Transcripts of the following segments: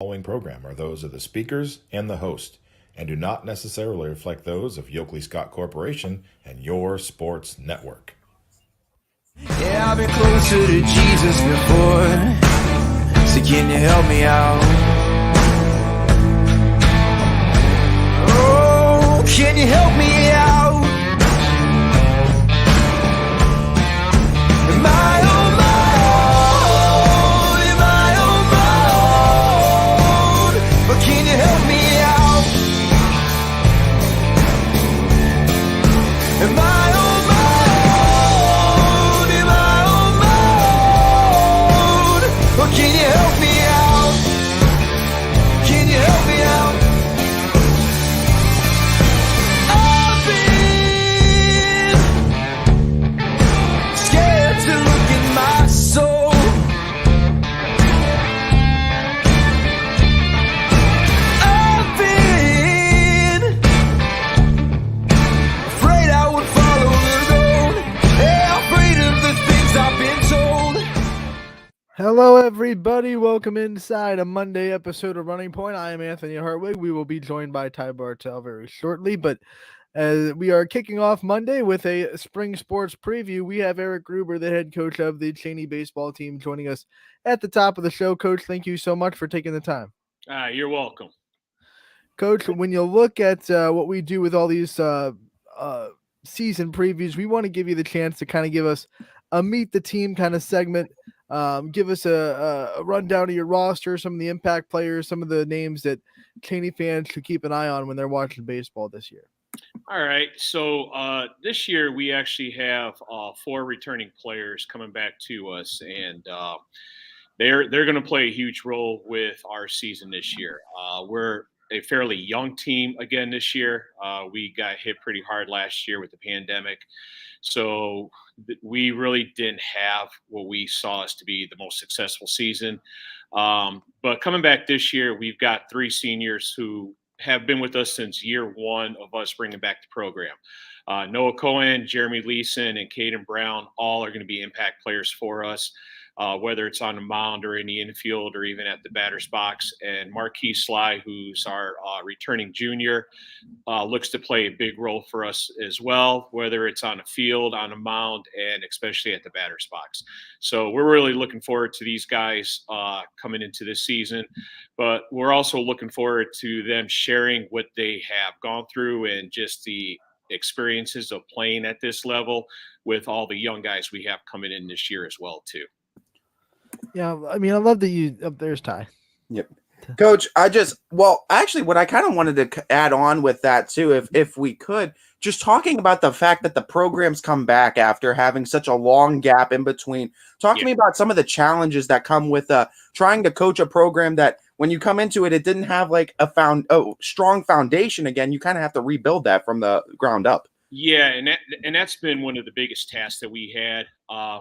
Following program are those of the speakers and the host, and do not necessarily reflect those of Yoakley Scott Corporation and your sports network. Yeah, I've been closer to Jesus before, so can you help me out? Oh, can you help me out? Am I on my own? Am I on my own? But can you help me out? Am I on my own? Am I on my own? But can you help me out? Can you help me out? I've been scared to look in my soul. I've been afraid I would follow the road. Yeah, afraid of the things I've been told. Hello, everybody. Welcome inside a Monday episode of Running Point. I am Anthony Hartwig. We will be joined by Ty Bartell very shortly, but as we are kicking off Monday with a spring sports preview, we have Eric Gruber, the head coach of the Cheney baseball team, joining us at the top of the show. Coach, thank you so much for taking the time. You're welcome. Coach, when you look at what we do with all these season previews, we want to give you the chance to kind of give us a meet the team kind of segment. Give us a rundown of your roster, some of the impact players, some of the names that Cheney fans should keep an eye on when they're watching baseball this year. All right. So this year we actually have 4 returning players coming back to us, and they're going to play a huge role with our season this year. We're a fairly young team again this year. We got hit pretty hard last year with the pandemic. So we really didn't have what we saw as to be the most successful season. But coming back this year, we've got 3 seniors who have been with us since year 1 of us bringing back the program. Noah Cohen, Jeremy Leeson, and Caden Brown all are going to be impact players for us, whether it's on the mound or in the infield or even at the batter's box. And Marquis Sly, who's our returning junior, looks to play a big role for us as well, whether it's on the field, on the mound, and especially at the batter's box. So we're really looking forward to these guys coming into this season, but we're also looking forward to them sharing what they have gone through and just the experiences of playing at this level with all the young guys we have coming in this year as well, too. Yeah, I mean, I love that you – there's Ty. Yep. Coach, actually what I kind of wanted to add on with that too, if we could, just talking about the fact that the programs come back after having such a long gap in between. Talk to me about some of the challenges that come with trying to coach a program that when you come into it, it didn't have like a strong foundation again. You kind of have to rebuild that from the ground up. Yeah, and that's been one of the biggest tasks that we had.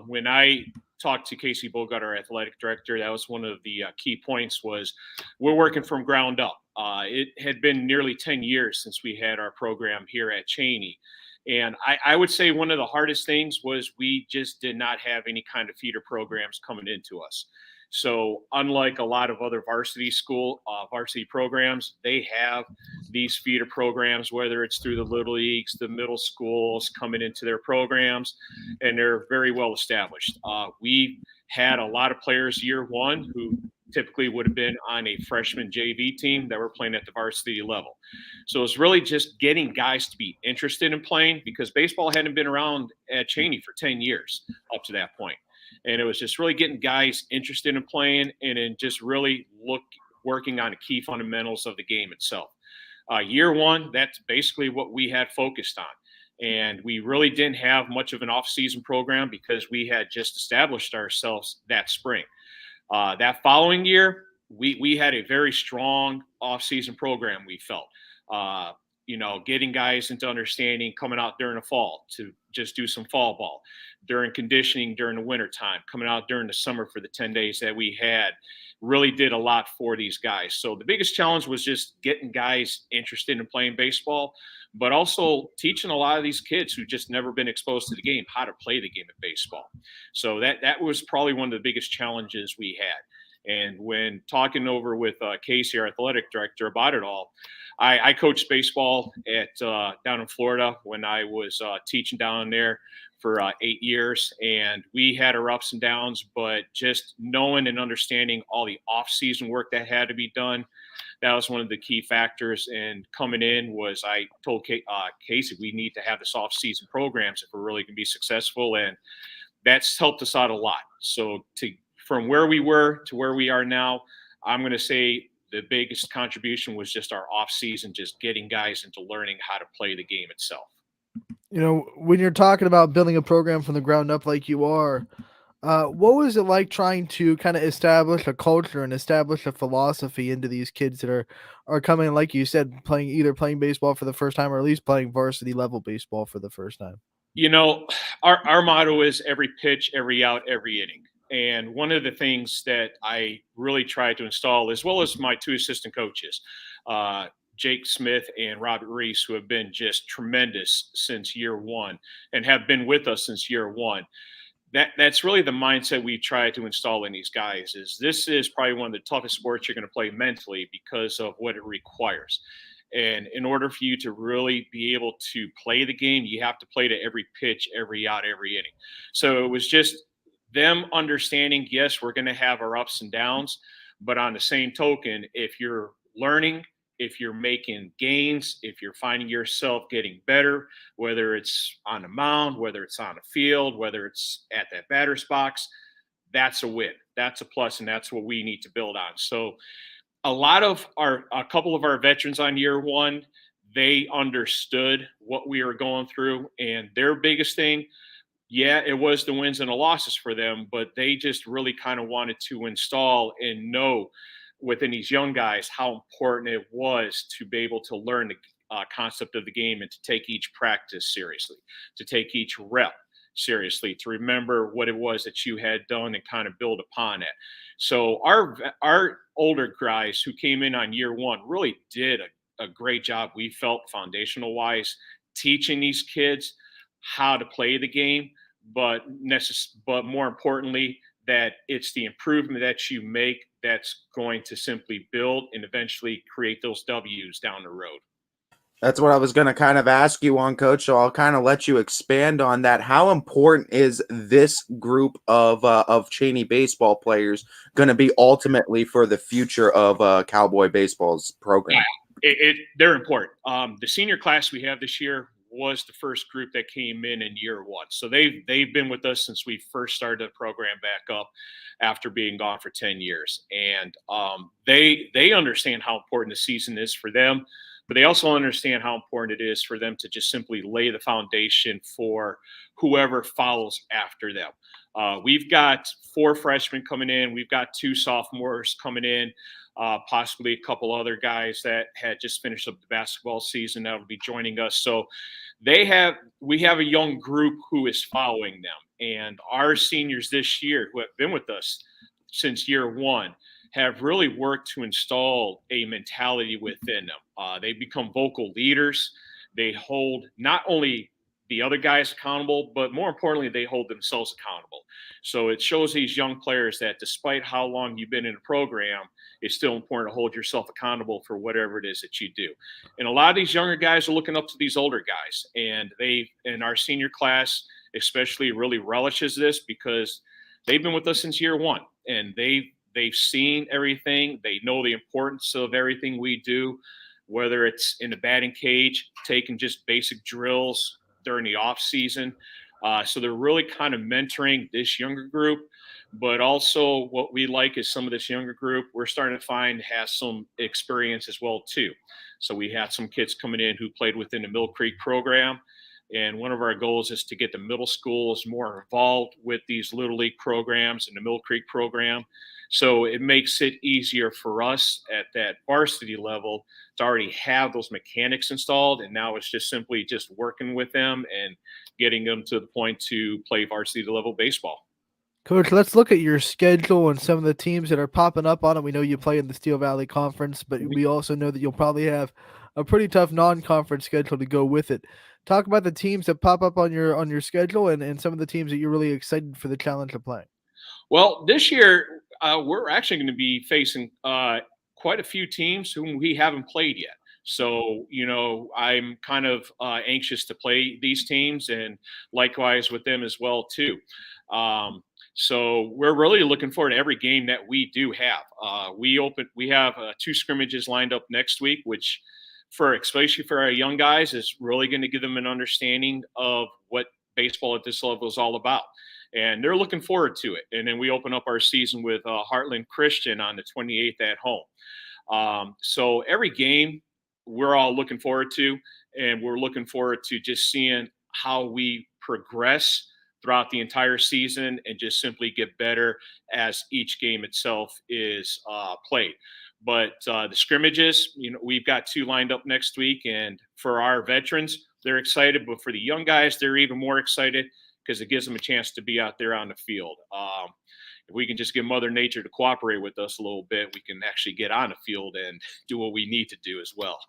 When I talked to Casey Bogart, our athletic director, that was one of the key points was we're working from ground up. It had been nearly 10 years since we had our program here at Cheney. And I would say one of the hardest things was we just did not have any kind of feeder programs coming into us. So unlike a lot of other varsity programs, they have these feeder programs, whether it's through the little leagues, the middle schools coming into their programs, and they're very well established. We had a lot of players year 1 who typically would have been on a freshman JV team that were playing at the varsity level. So it's really just getting guys to be interested in playing because baseball hadn't been around at Cheney for 10 years up to that point. And it was just really getting guys interested in playing and then just really working on the key fundamentals of the game itself. Year 1, that's basically what we had focused on. And we really didn't have much of an off-season program because we had just established ourselves that spring. That following year, we had a very strong off-season program, we felt. Getting guys into understanding, coming out during the fall to just do some fall ball, during conditioning during the winter time, coming out during the summer for the 10 days that we had, really did a lot for these guys. So the biggest challenge was just getting guys interested in playing baseball, but also teaching a lot of these kids who just never been exposed to the game how to play the game of baseball. So that was probably one of the biggest challenges we had. And when talking over with Casey, our athletic director, about it all, I coached baseball at down in Florida when I was teaching down there for 8 years, and we had our ups and downs, but just knowing and understanding all the off-season work that had to be done, that was one of the key factors. And coming in was I told Casey, we need to have this off-season programs if we're really going to be successful, and that's helped us out a lot. So from where we were to where we are now, I'm going to say the biggest contribution was just our off-season, just getting guys into learning how to play the game itself. You know, when you're talking about building a program from the ground up like you are, what was it like trying to kind of establish a culture and establish a philosophy into these kids that are coming, like you said, either playing baseball for the first time or at least playing varsity level baseball for the first time? You know, our motto is every pitch, every out, every inning. And one of the things that I really try to install, as well as my 2 assistant coaches, Jake Smith and Robert Reese, who have been just tremendous since year one and have been with us since year one. That's really the mindset we try to install in these guys. Is this is probably one of the toughest sports you're going to play mentally because of what it requires. And in order for you to really be able to play the game, you have to play to every pitch, every out, every inning. So it was just them understanding, yes, we're going to have our ups and downs, but on the same token, if you're learning, if you're making gains, if you're finding yourself getting better, whether it's on the mound, whether it's on the field, whether it's at that batter's box, that's a win. That's a plus, and that's what we need to build on. So a couple of our veterans on year one, they understood what we were going through, and their biggest thing, yeah, it was the wins and the losses for them, but they just really kind of wanted to install and know within these young guys how important it was to be able to learn the concept of the game and to take each practice seriously, to take each rep seriously, to remember what it was that you had done and kind of build upon it. So our older guys who came in on year one really did a great job, we felt, foundational wise, teaching these kids how to play the game, but more importantly, that it's the improvement that you make that's going to simply build and eventually create those W's down the road. That's what I was going to kind of ask you on, Coach. So I'll kind of let you expand on that. How important is this group of Cheney baseball players going to be ultimately for the future of Cowboy baseball's program? They're important. The senior class we have this year was the first group that came in year one. So they've been with us since we first started the program back up after being gone for 10 years. And they understand how important the season is for them, but they also understand how important it is for them to just simply lay the foundation for whoever follows after them. We've got 4 freshmen coming in. We've got 2 sophomores coming in, possibly a couple other guys that had just finished up the basketball season that will be joining us. So we have a young group who is following them. And our seniors this year who have been with us since year one have really worked to install a mentality within them. They become vocal leaders. They hold not only the other guys accountable, but more importantly, they hold themselves accountable. So it shows these young players that despite how long you've been in a program, it's still important to hold yourself accountable for whatever it is that you do. And a lot of these younger guys are looking up to these older guys, and our senior class especially really relishes this because they've been with us since year one, and they've seen everything. They know the importance of everything we do, whether it's in the batting cage, taking just basic drills during the off season. So they're really kind of mentoring this younger group, but also what we like is some of this younger group we're starting to find has some experience as well too. So we had some kids coming in who played within the Mill Creek program. And one of our goals is to get the middle schools more involved with these Little League programs and the Mill Creek program. So it makes it easier for us at that varsity level to already have those mechanics installed. And now it's just simply just working with them and getting them to the point to play varsity level baseball. Coach, let's look at your schedule and some of the teams that are popping up on it. We know you play in the Steel Valley Conference, but we also know that you'll probably have a pretty tough non-conference schedule to go with it. Talk about the teams that pop up on your schedule and some of the teams that you're really excited for the challenge of playing. Well, this year we're actually going to be facing quite a few teams whom we haven't played yet. So, I'm kind of anxious to play these teams, and likewise with them as well, too. So we're really looking forward to every game that we do have. We have 2 scrimmages lined up next week, which especially for our young guys is really going to give them an understanding of what baseball at this level is all about. And they're looking forward to it. And then we open up our season with Heartland Christian on the 28th at home. So every game we're all looking forward to, and we're looking forward to just seeing how we progress throughout the entire season and just simply get better as each game itself is played. But the scrimmages, we've got 2 lined up next week. And for our veterans, they're excited. But for the young guys, they're even more excited because it gives them a chance to be out there on the field. If we can just get Mother Nature to cooperate with us a little bit, we can actually get on the field and do what we need to do as well.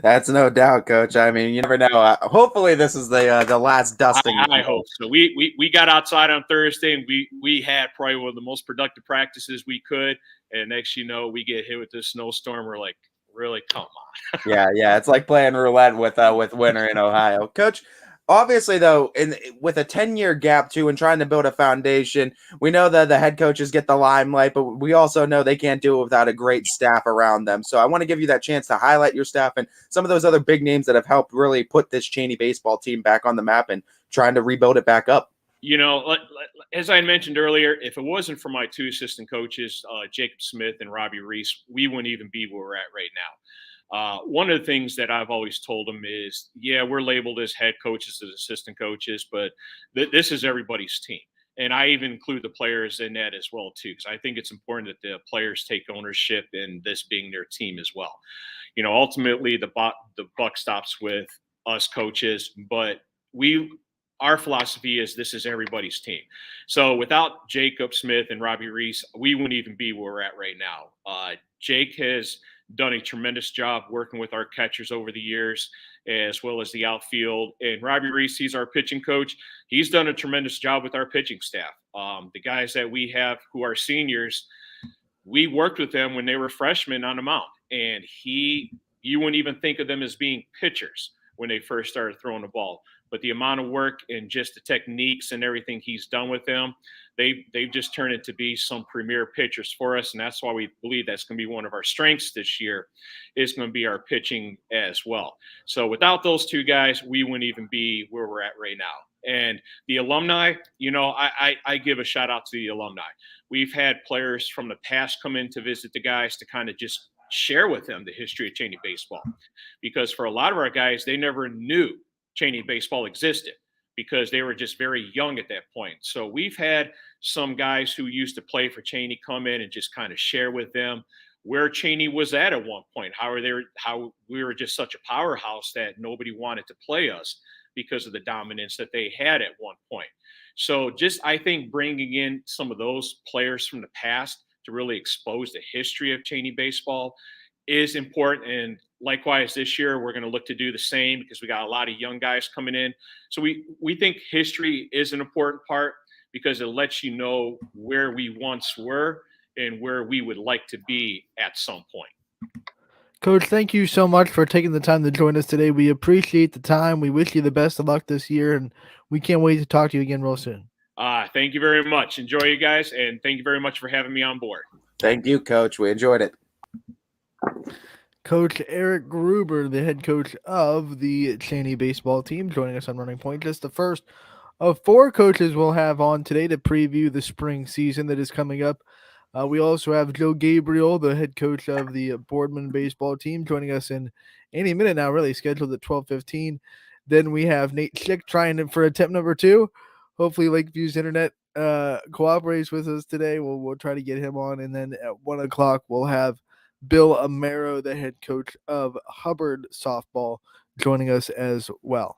That's no doubt, Coach. I mean, you never know. Hopefully, this is the last dusting. I hope so. We got outside on Thursday, and we had probably one of the most productive practices we could. And next, we get hit with this snowstorm. We're like, really, come on. Yeah. It's like playing roulette with winter in Ohio, Coach. Obviously, though, with a 10-year gap, too, and trying to build a foundation, we know that the head coaches get the limelight, but we also know they can't do it without a great staff around them. So I want to give you that chance to highlight your staff and some of those other big names that have helped really put this Cheney baseball team back on the map and trying to rebuild it back up. As I mentioned earlier, if it wasn't for my 2 assistant coaches, Jacob Smith and Robbie Reese, we wouldn't even be where we're at right now. One of the things that I've always told them is, we're labeled as head coaches, as assistant coaches, but this is everybody's team. And I even include the players in that as well, too, because I think it's important that the players take ownership in this being their team as well. Ultimately, the buck stops with us coaches, but our philosophy is this is everybody's team. So without Jacob Smith and Robbie Reese, we wouldn't even be where we're at right now. Jake has done a tremendous job working with our catchers over the years, as well as the outfield. And Robbie Reese, he's our pitching coach. He's done a tremendous job with our pitching staff. The guys that we have who are seniors, we worked with them when they were freshmen on the mound. And you wouldn't even think of them as being pitchers when they first started throwing the ball. But the amount of work and just the techniques and everything he's done with them, they've just turned into be some premier pitchers for us. And that's why we believe that's going to be one of our strengths this year, is going to be our pitching as well. So without those 2 guys, we wouldn't even be where we're at right now. And the alumni, I give a shout out to the alumni. We've had players from the past come in to visit the guys to kind of just share with them the history of Cheney baseball. Because for a lot of our guys, they never knew Cheney baseball existed because they were just very young at that point. So we've had some guys who used to play for Cheney come in and just kind of share with them where Cheney was at one point, how we were just such a powerhouse that nobody wanted to play us because of the dominance that they had at one point. So I think bringing in some of those players from the past to really expose the history of Cheney baseball is important. And likewise, this year, we're going to look to do the same because we got a lot of young guys coming in. So we think history is an important part because it lets you know where we once were and where we would like to be at some point. Coach, thank you so much for taking the time to join us today. We appreciate the time. We wish you the best of luck this year, and we can't wait to talk to you again real soon. Thank you very much. Enjoy, you guys, and thank you very much for having me on board. Thank you, Coach. We enjoyed it. Coach Eric Gruber, the head coach of the Cheney baseball team, joining us on Running Point. Just the first of 4 coaches we'll have on today to preview the spring season that is coming up. We also have Joe Gabriel, the head coach of the Boardman baseball team, joining us in any minute now, really scheduled at 12:15. Then we have Nate Schick trying for attempt number 2. Hopefully Lakeview's internet cooperates with us today. We'll try to get him on. And then at 1 o'clock, we'll have Bill Amaro, the head coach of Hubbard softball, joining us as well.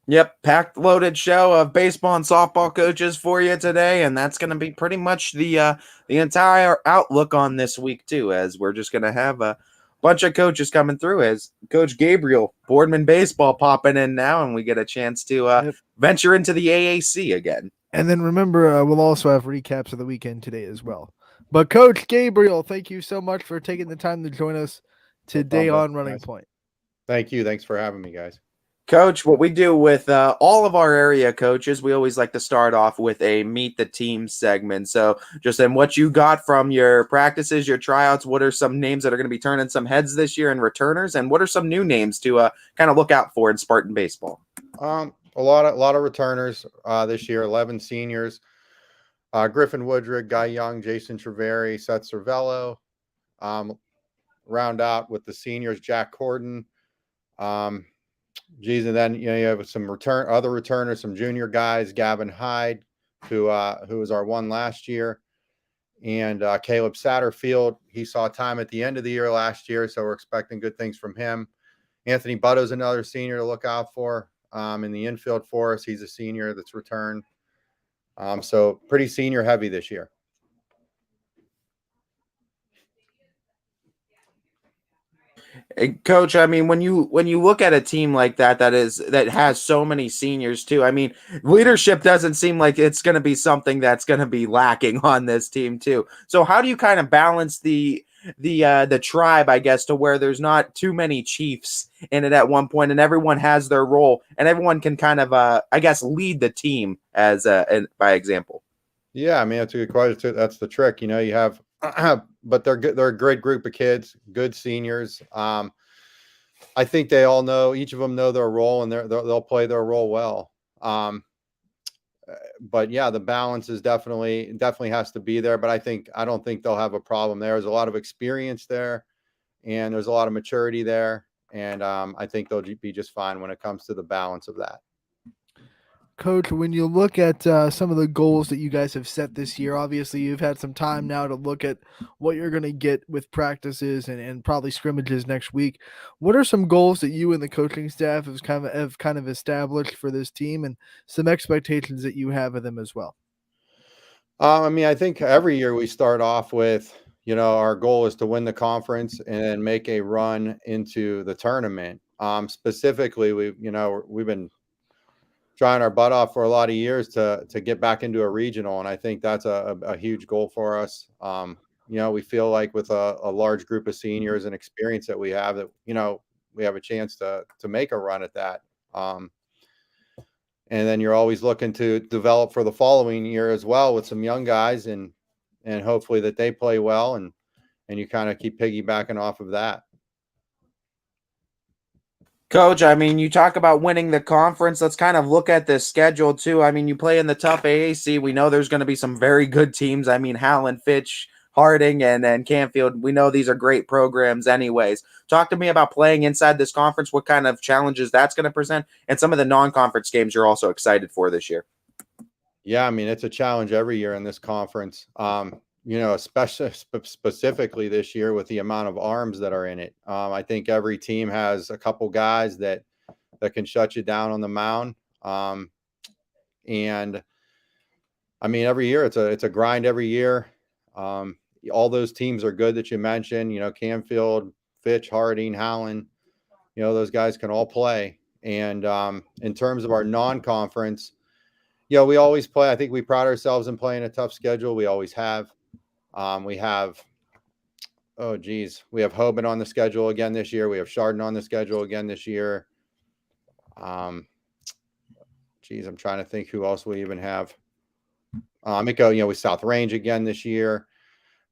Yep, packed loaded show of baseball and softball coaches for you today, and that's going to be pretty much the entire outlook on this week too, as we're just going to have a bunch of coaches coming through, as Coach Gabriel, Boardman baseball, popping in now, and we get a chance to venture into the AAC again. And then remember, we'll also have recaps of the weekend today as well. But Coach Gabriel, thank you so much for taking the time to join us today on Running Point. Thank you. Thanks for having me, guys. Coach, what we do with all of our area coaches, we always like to start off with a meet the team segment. So just in what you got from your practices, your tryouts, what are some names that are going to be turning some heads this year and returners? And what are some new names to kind of look out for in Spartan baseball? A lot of returners this year, 11 seniors. Griffin Woodrick, Guy Young, Jason Treveri, Seth Cervello. Round out with the seniors, Jack Corden. And then you have some other returners, some junior guys, Gavin Hyde, who was our one last year, and Caleb Satterfield. He saw time at the end of the year last year, so we're expecting good things from him. Anthony Butto's another senior to look out for in the infield for us. He's a senior that's returned. So pretty senior heavy this year. Coach, I mean, when you look at a team like that has so many seniors too, I mean, leadership doesn't seem like it's going to be something that's going to be lacking on this team too. So how do you kind of balance the tribe, I guess, to where there's not too many chiefs in it at one point, and everyone has their role, and everyone can kind of, I guess, lead the team as by example? Yeah, I mean, that's a good question. That's the trick. You have. But they're good. They're a great group of kids, good seniors. I think they all know, each of them know their role, and they'll play their role well. But yeah, the balance is definitely has to be there. But I don't think they'll have a problem there. There's a lot of experience there, and there's a lot of maturity there, and I think they'll be just fine when it comes to the balance of that. Coach, when you look at some of the goals that you guys have set this year, obviously you've had some time now to look at what you're going to get with practices and probably scrimmages next week. What are some goals that you and the coaching staff have kind of established for this team, and some expectations that you have of them as well? I mean, I think every year we start off with, our goal is to win the conference and make a run into the tournament. Specifically, we've been trying our butt off for a lot of years to get back into a regional. And I think that's a huge goal for us. We feel like with a large group of seniors and experience that we have, that, we have a chance to make a run at that. And then you're always looking to develop for the following year as well with some young guys, and hopefully that they play well, and you kind of keep piggybacking off of that. Coach, I mean, you talk about winning the conference. Let's kind of look at the schedule too. I mean, you play in the tough AAC. We know there's going to be some very good teams. I mean, Howland, Fitch, Harding, and Canfield. We know these are great programs anyways. Talk to me about playing inside this conference, what kind of challenges that's going to present, and some of the non-conference games you're also excited for this year. Yeah, I mean, it's a challenge every year in this conference. Especially specifically this year with the amount of arms that are in it. I think every team has a couple guys that can shut you down on the mound. And I mean, every year it's a grind every year. All those teams are good that you mentioned, Canfield, Fitch, Harding, Howland, those guys can all play. And in terms of our non-conference, we always play. I think we pride ourselves in playing a tough schedule. We always have. We have Hoban on the schedule again this year. We have Chardon on the schedule again this year. I'm trying to think who else we even have. With South Range again this year,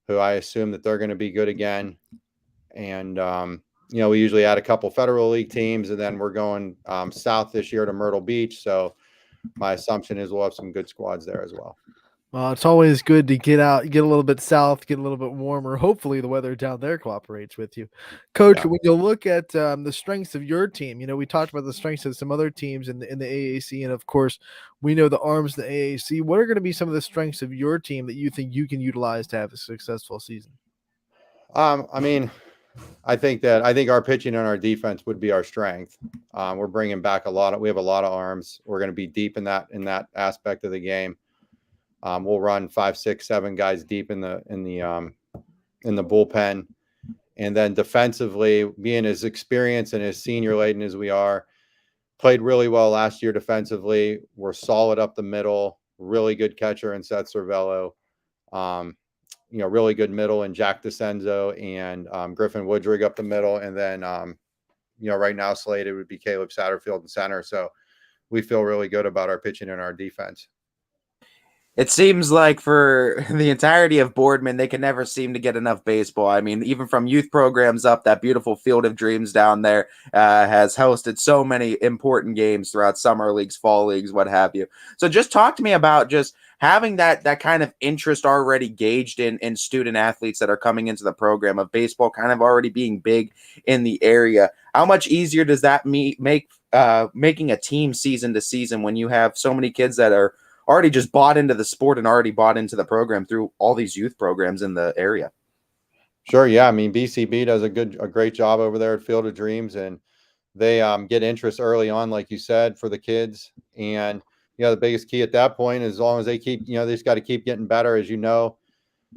who I assume that they're going to be good again. And, we usually add a couple Federal League teams, and then we're going south this year to Myrtle Beach. So my assumption is we'll have some good squads there as well. Well, it's always good to get out, get a little bit south, get a little bit warmer. Hopefully the weather down there cooperates with you. Coach, when you look at the strengths of your team, we talked about the strengths of some other teams in the AAC, and of course, we know the arms in the AAC. What are going to be some of the strengths of your team that you think you can utilize to have a successful season? I think our pitching and our defense would be our strength. We're bringing back we have a lot of arms. We're going to be deep in that aspect of the game. We'll run 5, 6, 7 guys deep in the bullpen, and then defensively, being as experienced and as senior laden as we are, played really well last year defensively. We're solid up the middle. really good catcher in Seth Cervello, really good middle in Jack DeCenzo and Griffin Woodrig up the middle. And then, right now slated would be Caleb Satterfield in center. So we feel really good about our pitching and our defense. It seems like for the entirety of Boardman, they can never seem to get enough baseball. I mean, even from youth programs up, that beautiful Field of Dreams down there has hosted so many important games throughout summer leagues, fall leagues, what have you. So just talk to me about just having that kind of interest already gauged in student athletes that are coming into the program, of baseball kind of already being big in the area. How much easier does that make making a team season to season when you have so many kids that are already just bought into the sport and already bought into the program through all these youth programs in the area? Sure. Yeah. I mean, BCB does a great job over there at Field of Dreams, and they get interest early on, like you said, for the kids. And, the biggest key at that point is as long as they keep, they just got to keep getting better. As you know,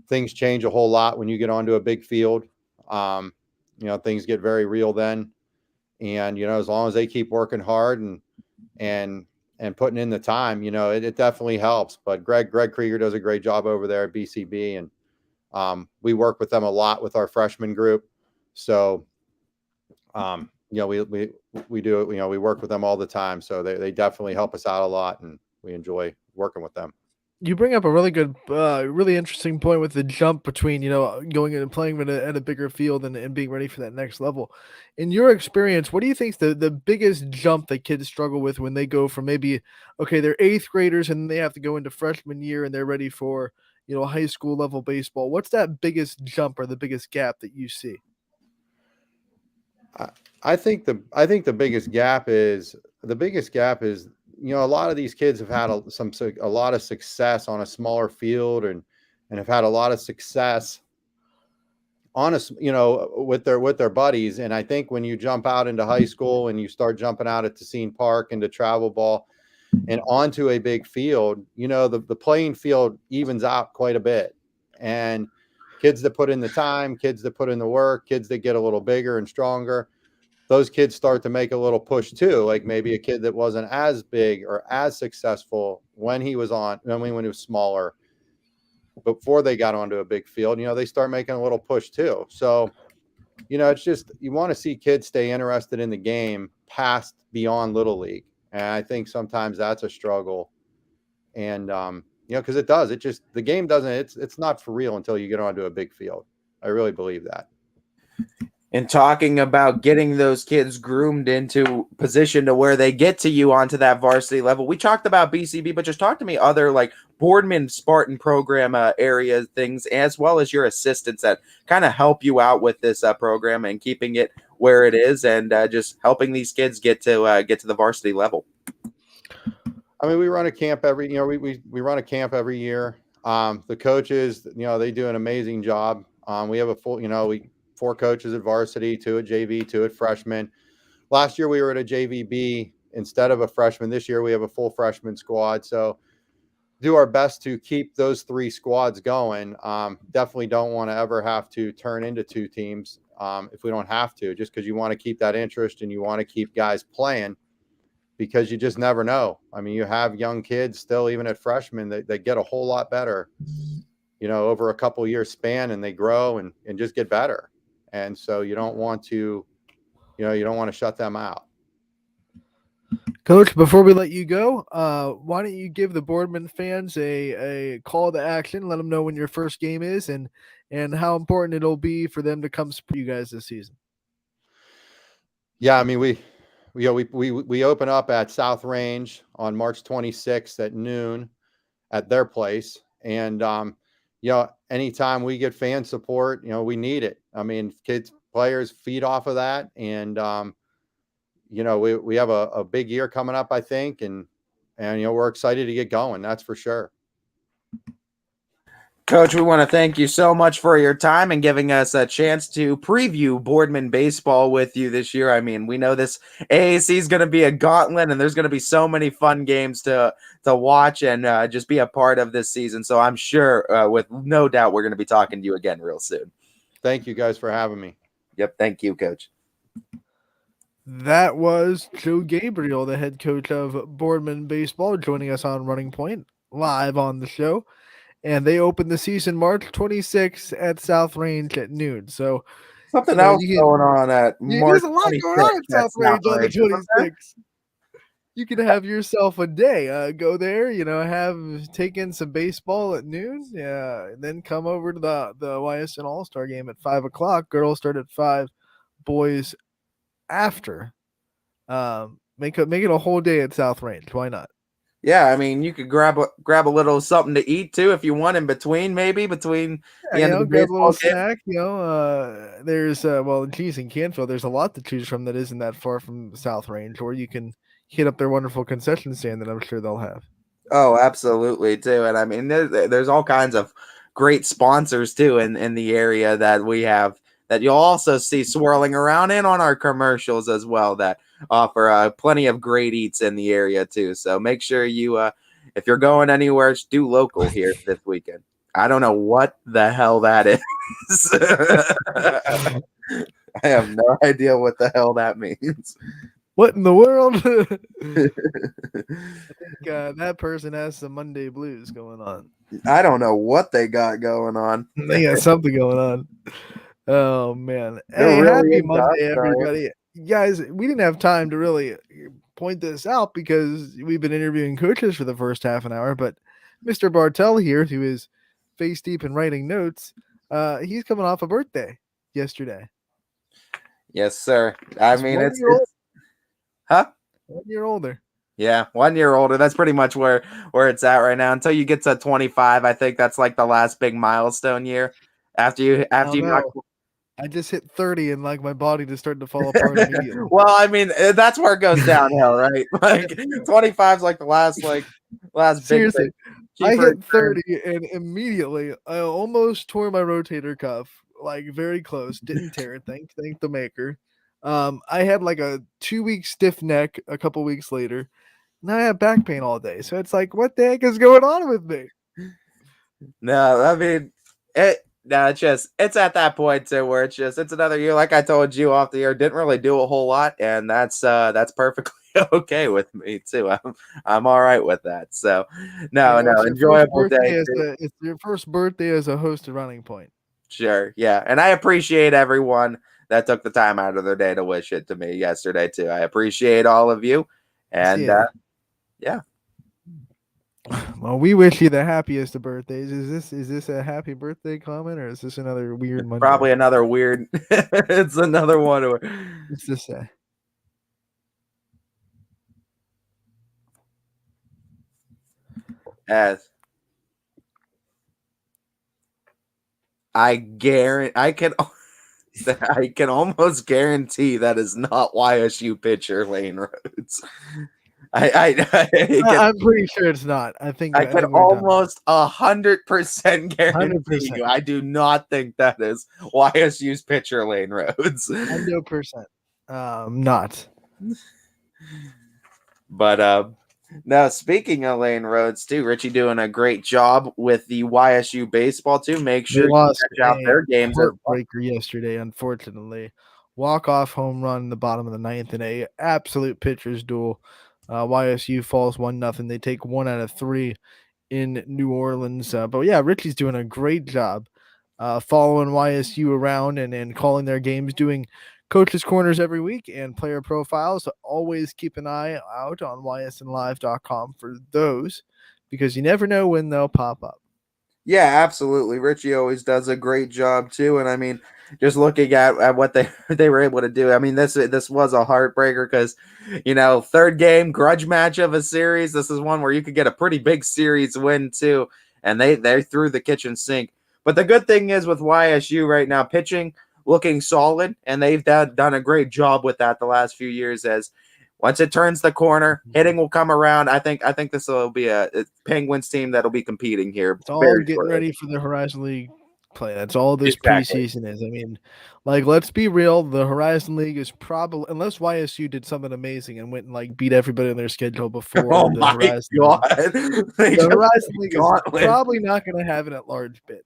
things change a whole lot when you get onto a big field. Things get very real then. And, as long as they keep working hard and putting in the time, it definitely helps. But Greg Krieger does a great job over there at BCB, and we work with them a lot with our freshman group. So, we do it. We work with them all the time, so they definitely help us out a lot, and we enjoy working with them. You bring up a really good, really interesting point with the jump between, going and playing at a bigger field and being ready for that next level. In your experience, what do you think is the biggest jump that kids struggle with when they go from maybe, okay, they're eighth graders and they have to go into freshman year and they're ready for, high school level baseball? What's that biggest jump or the biggest gap that you see? I think the biggest gap is a lot of these kids have had a lot of success on a smaller field and have had a lot of success on with their buddies. And I think when you jump out into high school and you start jumping out at Tessine Park into travel ball and onto a big field, the playing field evens out quite a bit. And kids that put in the time, kids that put in the work, kids that get a little bigger and stronger, those kids start to make a little push too. Like maybe a kid that wasn't as big or as successful when he was smaller, before they got onto a big field, they start making a little push too. So, it's just, you want to see kids stay interested in the game beyond Little League. And I think sometimes that's a struggle. And, because the game it's not for real until you get onto a big field. I really believe that. And talking about getting those kids groomed into position to where they get to you onto that varsity level, we talked about BCB, but just talk to me other like Boardman Spartan program area things, as well as your assistants that kind of help you out with this program and keeping it where it is, and just helping these kids get to the varsity level. I mean, we run a camp we run a camp every year. The coaches, they do an amazing job. We have a full, 4 coaches at varsity, 2 at JV, 2 at freshman. Last year we were at a JVB instead of a freshman. This year we have a full freshman squad. So do our best to keep those 3 squads going. Definitely don't want to ever have to turn into 2 teams if we don't have to, just because you want to keep that interest and you want to keep guys playing, because you just never know. I mean, you have young kids still, even at freshmen, that get a whole lot better, over a couple of years span, and they grow and just get better. And so you don't want to shut them out. Coach, before we let you go, why don't you give the Boardman fans a call to action? Let them know when your first game is and how important it'll be for them to come support you guys this season. Yeah, I mean, we open up at South Range on March 26th at noon at their place. And, anytime we get fan support, we need it. I mean, players feed off of that. And, we have a big year coming up, I think. And, we're excited to get going. That's for sure. Coach, we want to thank you so much for your time and giving us a chance to preview Boardman baseball with you this year. I mean, we know this AAC is going to be a gauntlet, and there's going to be so many fun games to watch and just be a part of this season. So I'm sure, with no doubt, we're going to be talking to you again real soon. Thank you guys for having me. Yep. Thank you, Coach. That was Joe Gabriel, the head coach of Boardman baseball, joining us on Running Point. live on the show. And they open the season March 26th at South Range at noon. So Something else going on at March there's a lot 26th going on at South Range on the Range, isn't there? 26th. You can have yourself a day. Go there, take in some baseball at noon. Yeah, and then come over to the YSN All-Star game at 5:00. Girls start at 5, boys after. Make it a whole day at South Range. Why not? Yeah, I mean, you could grab a little something to eat too if you want in between, maybe between the end of the grab a little baseball game. snack. There's in Canfield, there's a lot to choose from that isn't that far from South Range, or you can hit up their wonderful concession stand that I'm sure they'll have. Oh, absolutely too, and I mean, there's all kinds of great sponsors too in the area that we have that you'll also see swirling around in on our commercials as well that offer plenty of great eats in the area too. So make sure you, if you're going anywhere, do local here this weekend. I don't know what the hell that is. I have no idea what the hell that means. What in the world? I think that person has some Monday blues going on. I don't know what they got going on. They got something going on. Oh, man. They're Hey, really happy into Monday, us, everybody. Guys, we didn't have time to really point this out because we've been interviewing coaches for the first half an hour, but Mr. Bartell here, who is face deep in writing notes, he's coming off a birthday yesterday. Yes, sir. I mean, it's huh? 1 year older. Yeah, 1 year older. That's pretty much where it's at right now. Until you get to 25, I think that's like the last big milestone year. After you knock. I just hit 30 and like my body just started to fall apart immediately. Well, I mean, that's where it goes downhill, right? Like 25 is like the last Seriously, big thing. I hit 30 and immediately I almost tore my rotator cuff, like very close. Didn't tear it, thank the maker. I had like a 2-week stiff neck a couple weeks later. Now I have back pain all day. So it's like, what the heck is going on with me? No, I mean, it's at that point too where it's another year. Like I told you off the air, didn't really do a whole lot, and that's perfectly okay with me too. I'm all right with that. So no, enjoyable day. It's your first birthday as a host of Running Point. Sure, yeah, and I appreciate everyone that took the time out of their day to wish it to me yesterday too. I appreciate all of you, and yeah. Well, we wish you the happiest of birthdays. Is this a happy birthday comment or is this another weird Monday? Probably another weird. It's another one. What's this say? As I can almost guarantee that is not YSU pitcher Lane Rhodes. I'm pretty sure it's not. I can almost 100% guarantee you. I do not think that is YSU's pitcher Lane Rhodes. 100%. Not. But now speaking of Lane Rhodes too, Richie doing a great job with the YSU baseball too. Make sure you check out their games. Heartbreaker yesterday, unfortunately. Walk-off home run in the bottom of the 9th in a absolute pitcher's duel. YSU falls 1-0. They take 1 out of 3 in New Orleans. But yeah, Richie's doing a great job following YSU around and calling their games, doing coaches' corners every week and player profiles. So always keep an eye out on ysnlive.com for those because you never know when they'll pop up. Yeah, absolutely. Richie always does a great job too. And I mean, just looking at what they were able to do. I mean, this was a heartbreaker because, third game grudge match of a series. This is one where you could get a pretty big series win too. And they threw the kitchen sink. But the good thing is with YSU right now, pitching looking solid, and they've done a great job with that the last few years. As once it turns the corner, hitting will come around. I think this will be a Penguins team that'll be, competing here. It's all getting ready for the Horizon League play. That's all this preseason is. I mean, like, let's be real. The Horizon League is probably, unless YSU did something amazing and went and beat everybody in their schedule before. The Horizon League is probably not going to have an at-large bid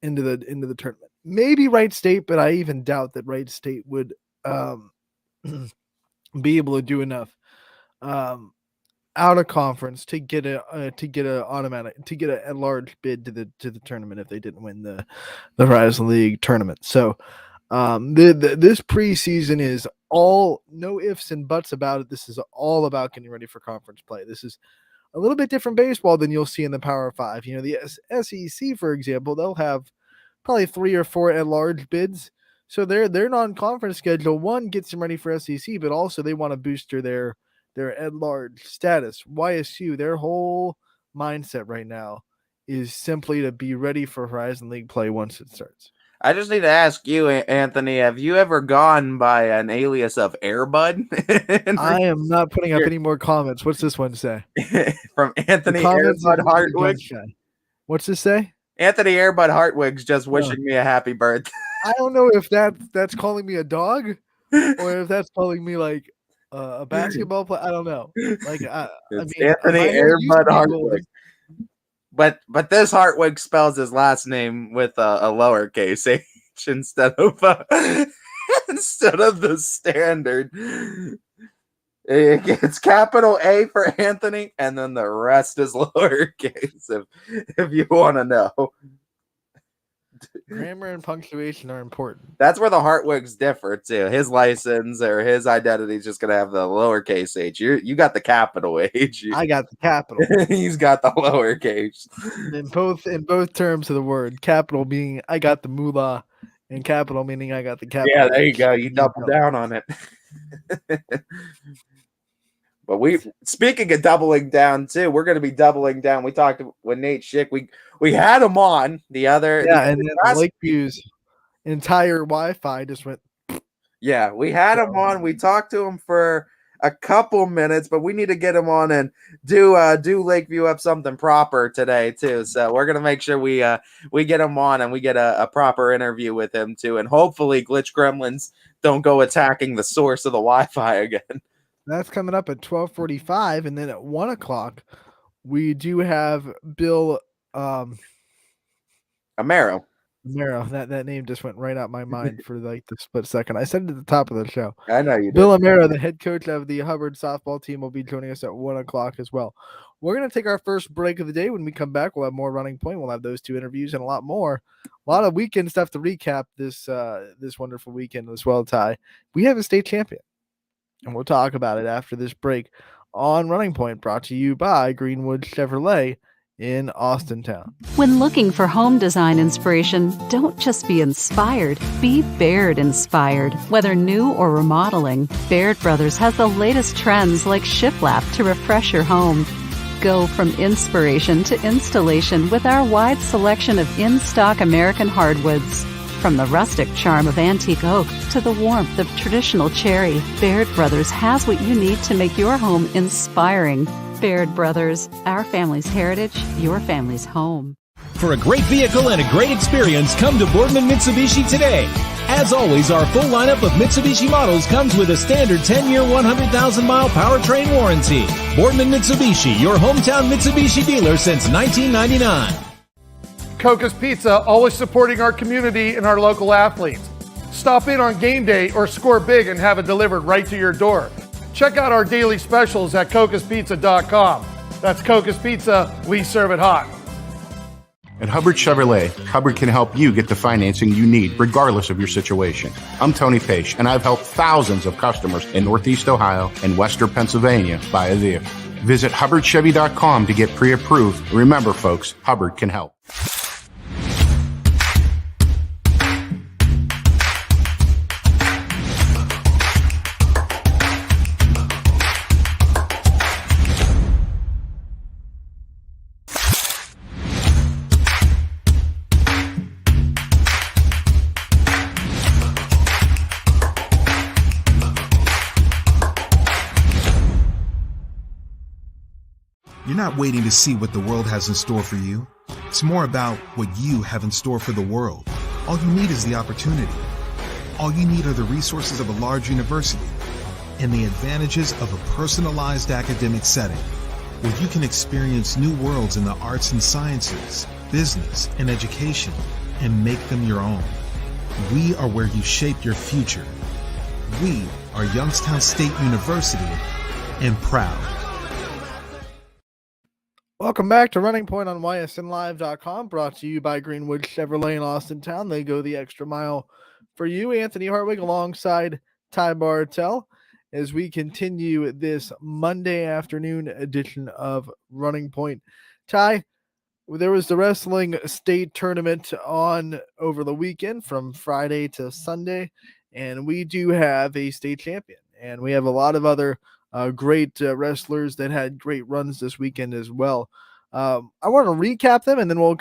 into the tournament. Maybe Wright State, but I even doubt that Wright State would be able to do enough. out of conference to get a large bid to the tournament if they didn't win the Horizon League tournament. So this preseason is all no ifs and buts about it. This is all about getting ready for conference play. This is a little bit different baseball than you'll see in the Power Five. You know, the SEC, for example, they'll have probably 3 or 4 at-large bids. So their non-conference schedule, one, gets them ready for SEC, but also they want to booster their at-large status. YSU, their whole mindset right now is simply to be ready for Horizon League play once it starts. I just need to ask you, Anthony, have you ever gone by an alias of Airbud? I am not putting up any more comments. What's this one say? From Anthony Airbud Hartwig. What's this say? Anthony Airbud Hartwig's just wishing me a happy birthday. I don't know if that's calling me a dog or if that's calling me like a basketball player. I don't know. Like I mean, Anthony Airbud Hartwig. But this Hartwig spells his last name with a lowercase h instead of the standard. It's capital A for Anthony, and then the rest is lowercase. If you want to know, grammar and punctuation are important. That's where the Hartwigs differ too. His license or his identity is just gonna have the lowercase h. You got the capital H. I got the capital. He's got the lowercase. In both terms of the word, capital meaning I got the moolah, and capital meaning I got the capital. Yeah, there you go. You double down on it. But speaking of doubling down too, we're going to be doubling down. We talked with Nate Schick. We had him on the other. Yeah, and then Lakeview's entire Wi-Fi just went. Yeah, we had him on. We talked to him for a couple minutes, but we need to get him on and do Lakeview up something proper today too. So we're gonna make sure we get him on and we get a proper interview with him too, and hopefully Glitch Gremlins don't go attacking the source of the Wi-Fi again. That's coming up at 12:45, and then at 1 o'clock, we do have Bill Amaro. That name just went right out my mind for like the split second. I said it at the top of the show. I know you did. Bill Amaro, the head coach of the Hubbard softball team, will be joining us at 1 o'clock as well. We're going to take our first break of the day. When we come back, we'll have more Running Point. We'll have those 2 interviews and a lot more. A lot of weekend stuff to recap this wonderful weekend as well, Ty. We have a state champion, and we'll talk about it after this break on Running Point, brought to you by Greenwood Chevrolet in Austintown. When looking for home design inspiration, don't just be inspired, be Baird inspired. Whether new or remodeling, Baird Brothers has the latest trends like shiplap to refresh your home. Go from inspiration to installation with our wide selection of in-stock American hardwoods. From the rustic charm of antique oak to the warmth of traditional cherry, Baird Brothers has what you need to make your home inspiring. Baird Brothers, our family's heritage, your family's home. For a great vehicle and a great experience, come to Boardman Mitsubishi today. As always, our full lineup of Mitsubishi models comes with a standard 10-year, 100,000-mile powertrain warranty. Boardman Mitsubishi, your hometown Mitsubishi dealer since 1999. Coca's Pizza, always supporting our community and our local athletes. Stop in on game day or score big and have it delivered right to your door. Check out our daily specials at cocaspizza.com. That's Coca's Pizza, we serve it hot. At Hubbard Chevrolet, Hubbard can help you get the financing you need regardless of your situation. I'm Tony Page, and I've helped thousands of customers in Northeast Ohio and Western Pennsylvania buy a vehicle. Visit HubbardChevy.com to get pre-approved. Remember, folks, Hubbard can help. You're not waiting to see what the world has in store for you. It's more about what you have in store for the world. All you need is the opportunity. All you need are the resources of a large university and the advantages of a personalized academic setting where you can experience new worlds in the arts and sciences, business, and education and make them your own. We are where you shape your future. We are Youngstown State University, and proud. Welcome back to Running Point on ysnlive.com, brought to you by Greenwood Chevrolet in Austintown. They go the extra mile for you. Anthony Hartwig alongside Ty Bartell as we continue this Monday afternoon edition of Running Point. Ty, there was the wrestling state tournament on over the weekend from Friday to Sunday, and we do have a state champion, and we have a lot of other great wrestlers that had great runs this weekend as well. I want to recap them, and then we'll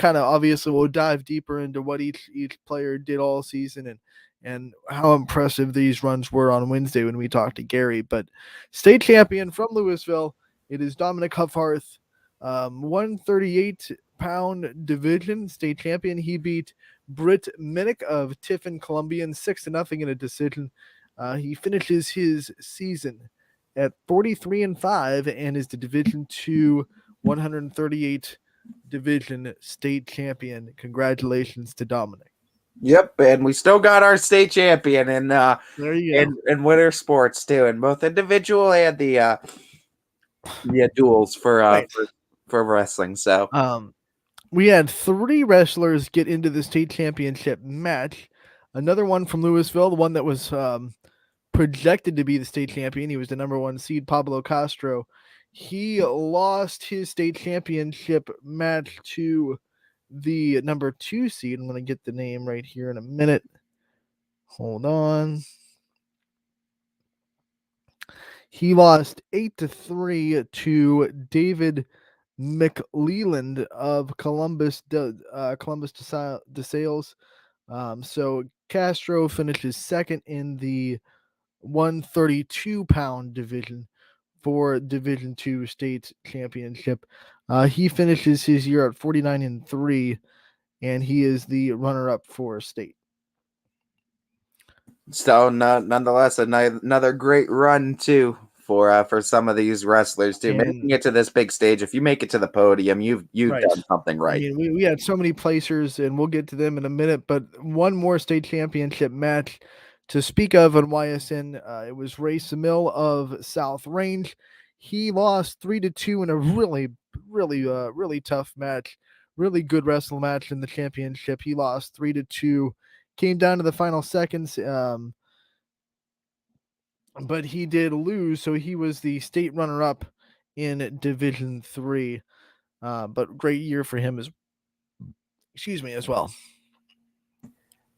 we'll dive deeper into what each player did all season and how impressive these runs were on Wednesday when we talked to Gary. But state champion from Louisville, it is Dominic Huffharth, 138-pound division state champion. He beat Britt Minnick of Tiffin, Columbian, 6-0 in a decision. He finishes his season at 43-5 and is the Division II 138 division state champion. Congratulations to Dominic. Yep, and we still got our state champion in there you go. in winter sports too, in both individual and the duels for Right. for wrestling. So we had 3 wrestlers get into the state championship match. Another one from Louisville, the one that was projected to be the state champion. He was the number 1 seed, Pablo Castro. He lost his state championship match to the number 2 seed. I'm going to get the name right here in a minute. Hold on. He lost 8-3 to David McLeland of Columbus DeSales. So Castro finishes second in the 132-pound division for Division II state championship. He finishes his year at 49-3, and he is the runner-up for state. So nonetheless, another great run too for some of these wrestlers too. Making it to this big stage, if you make it to the podium, you've Right. done something right. I mean, we had so many placers, and we'll get to them in a minute, but one more state championship match to speak of on YSN. It was Ray Samil of South Range. He lost 3-2 in a really tough match. Really good wrestle match in the championship. He lost 3-2. Came down to the final seconds, but he did lose, so he was the state runner-up in Division III. But great year for him as well.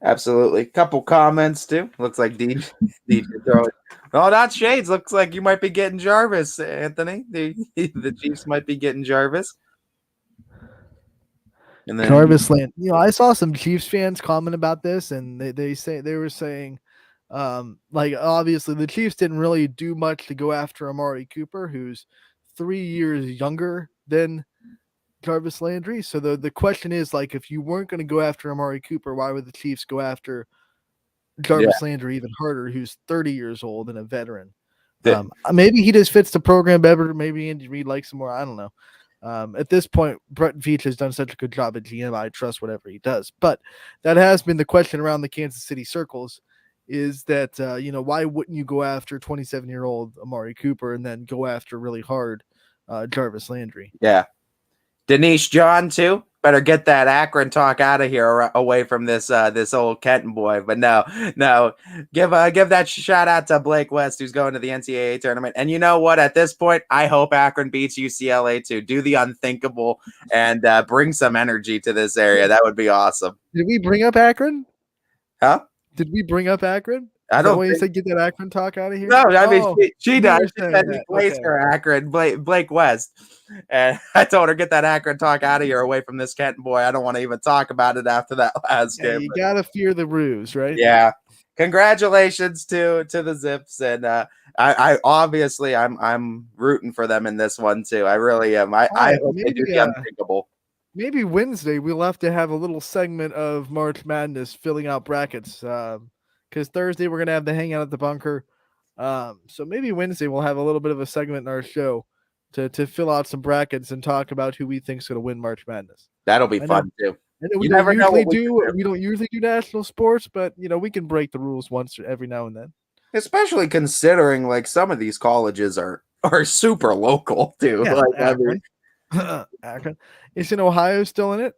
Absolutely. Couple comments too. Looks like DJ throwing. Oh, not shades. Looks like you might be getting Jarvis, Anthony. The Chiefs might be getting Jarvis. And then Jarvis Land. I saw some Chiefs fans comment about this, and they were saying, obviously the Chiefs didn't really do much to go after Amari Cooper, who's 3 years younger than Jarvis Landry. So the question is, if you weren't going to go after Amari Cooper, why would the Chiefs go after Jarvis Landry even harder, who's 30 years old and a veteran? Maybe he just fits the program better. Maybe Andy Reid likes him more. I don't know. At this point, Brett Veach has done such a good job at GM. I trust whatever he does. But that has been the question around the Kansas City circles, is that, why wouldn't you go after 27-year-old Amari Cooper and then go after really hard Jarvis Landry? Yeah. Denise John too. Better get that Akron talk out of here, away from this old Kenton boy. But no, give that shout out to Blake West, who's going to the NCAA tournament. And you know what? At this point, I hope Akron beats UCLA too. Do the unthinkable and bring some energy to this area. That would be awesome. Did we bring up Akron? Huh? Did we bring up Akron? I don't you said get that Akron talk out of here. No, I mean she does. She said he that. plays for Akron, Blake West, and I told her get that Akron talk out of here, away from this Kenton boy. I don't want to even talk about it after that last game. You gotta fear the ruse, right? Yeah. Congratulations to the Zips, and I obviously I'm rooting for them in this one too. I really am. I hope they do the unthinkable. Maybe Wednesday we'll have to have a little segment of March Madness filling out brackets. Because Thursday we're gonna have the hangout at the bunker. So maybe Wednesday we'll have a little bit of a segment in our show to fill out some brackets and talk about who we think's gonna win March Madness. That'll be fun too. We don't usually do national sports, but we can break the rules once every now and then. Especially considering some of these colleges are super local too. Yeah, Akron. Isn't Ohio still in it?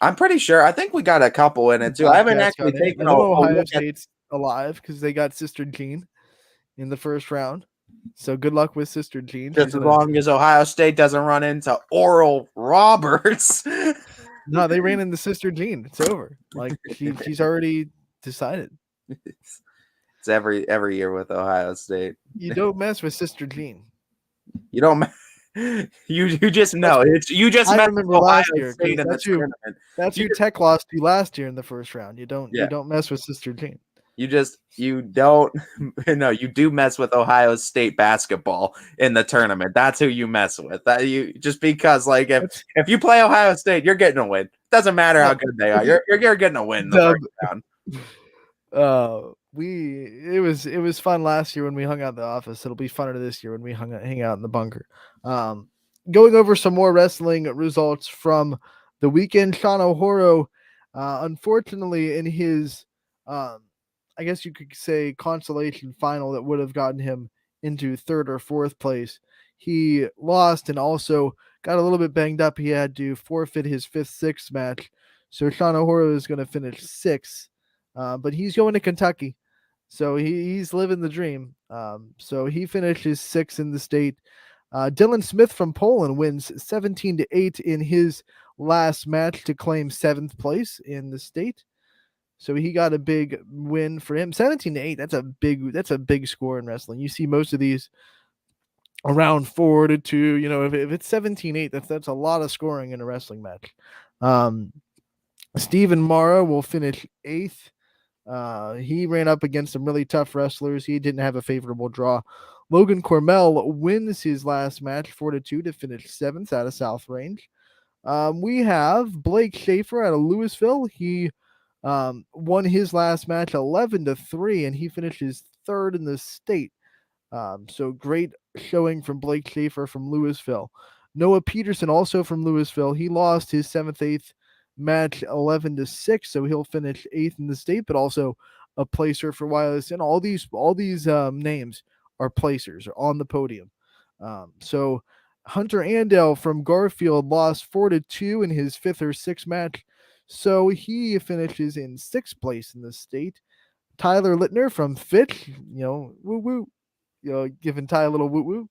I'm pretty sure. I think we got a couple in it too. I haven't actually taken I know a Ohio look at. State's alive because they got Sister Jean in the first round. So good luck with Sister Jean. Just as long as Ohio State doesn't run into Oral Roberts. No, they ran into Sister Jean. It's over. Like she's already decided. It's every year with Ohio State. You don't mess with Sister Jean. You don't. You just know it's you just. I remember last year. State in the tournament. That's who Tech lost to last year in the first round. You don't mess with Sister Jean. You don't. No, you do mess with Ohio State basketball in the tournament. That's who you mess with. That you just because like if you play Ohio State, you're getting a win. Doesn't matter how good they are. You're getting a win in the first round. It was fun last year when we hung out in the office. It'll be funner this year when we hang out in the bunker. Going over some more wrestling results from the weekend. Sean O'Horo, unfortunately, in his I guess you could say consolation final that would have gotten him into third or fourth place, he lost and also got a little bit banged up. He had to forfeit his 5th-6th match. So Sean O'Horo is going to finish 6th. But he's going to Kentucky, so he's living the dream. So he finishes 6th in the state. Dylan Smith from Poland wins 17-8 in his last match to claim 7th place in the state. So he got a big win for him. 17-8. That's a big score in wrestling. You see most of these around 4-2. You know, if it's 17-8, that's a lot of scoring in a wrestling match. Stephen Mara will finish 8th. He ran up against some really tough wrestlers. He didn't have a favorable draw. Logan Cormel wins his last match 4-2 to finish 7th out of South Range. We have Blake Schaefer out of Louisville. He won his last match 11-3, and he finishes 3rd in the state. So great showing from Blake Schaefer from Louisville. Noah Peterson also from Louisville. He lost his 7th-8th match 11-6, so he'll finish 8th in the state, but also a placer for Ysn. All these names are placers, are on the podium. So Hunter Andel from Garfield lost 4-2 in his 5th or 6th match, so he finishes in 6th place in the state. Tyler Littner from Fitch, woo woo, giving Ty a little woo woo.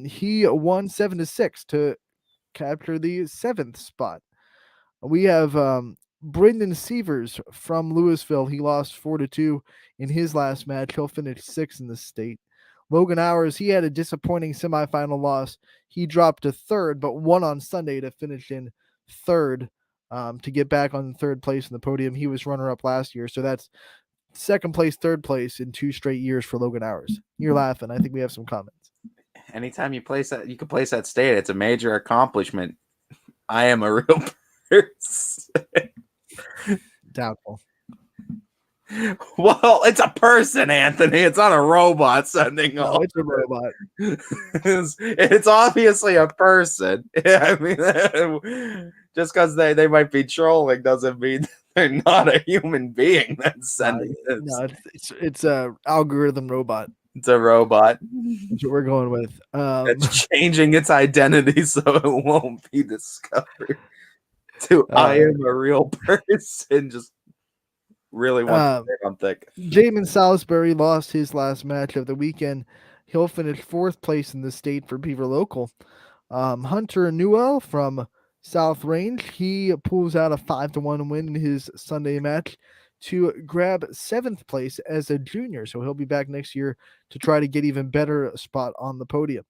He won 7-6 to capture the 7th spot. We have Brendan Sivers from Louisville. He lost 4-2 in his last match. He'll finish 6th in the state. Logan Hours, he had a disappointing semifinal loss. He dropped to 3rd, but won on Sunday to finish in 3rd to get back on 3rd place in the podium. He was runner-up last year, so that's 2nd place, 3rd place in 2 straight years for Logan Hours. You're laughing. I think we have some comments. Anytime you can place that state, it's a major accomplishment. I am a real person. Doubtful. Well, it's a person, Anthony. It's not a robot sending off. No, it's a robot. It's obviously a person. I mean, just because they might be trolling doesn't mean they're not a human being that's sending this. No, it's a algorithm robot. It's a robot. That's what we're going with. It's changing its identity so it won't be discovered. I am a real person. Just really want to something. Jamin Salisbury lost his last match of the weekend. He'll finish 4th place in the state for Beaver Local. Hunter Newell from South Range, he pulls out a 5-1 win in his Sunday match to grab 7th place as a junior. So he'll be back next year to try to get even better spot on the podium.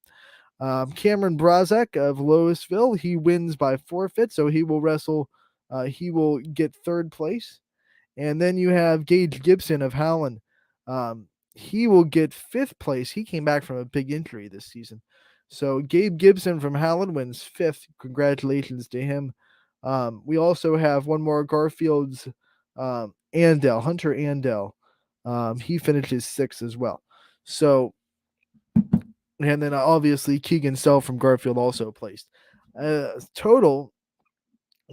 Cameron Brazek of Louisville, he wins by forfeit, so he will wrestle. He will get 3rd place. And then you have Gage Gibson of Howland. He will get 5th place. He came back from a big injury this season. So Gabe Gibson from Howland wins 5th. Congratulations to him. We also have one more Garfield's Andel, Hunter Andel. He finishes 6th as well. So, and then obviously Keegan Sell from Garfield also placed. Total,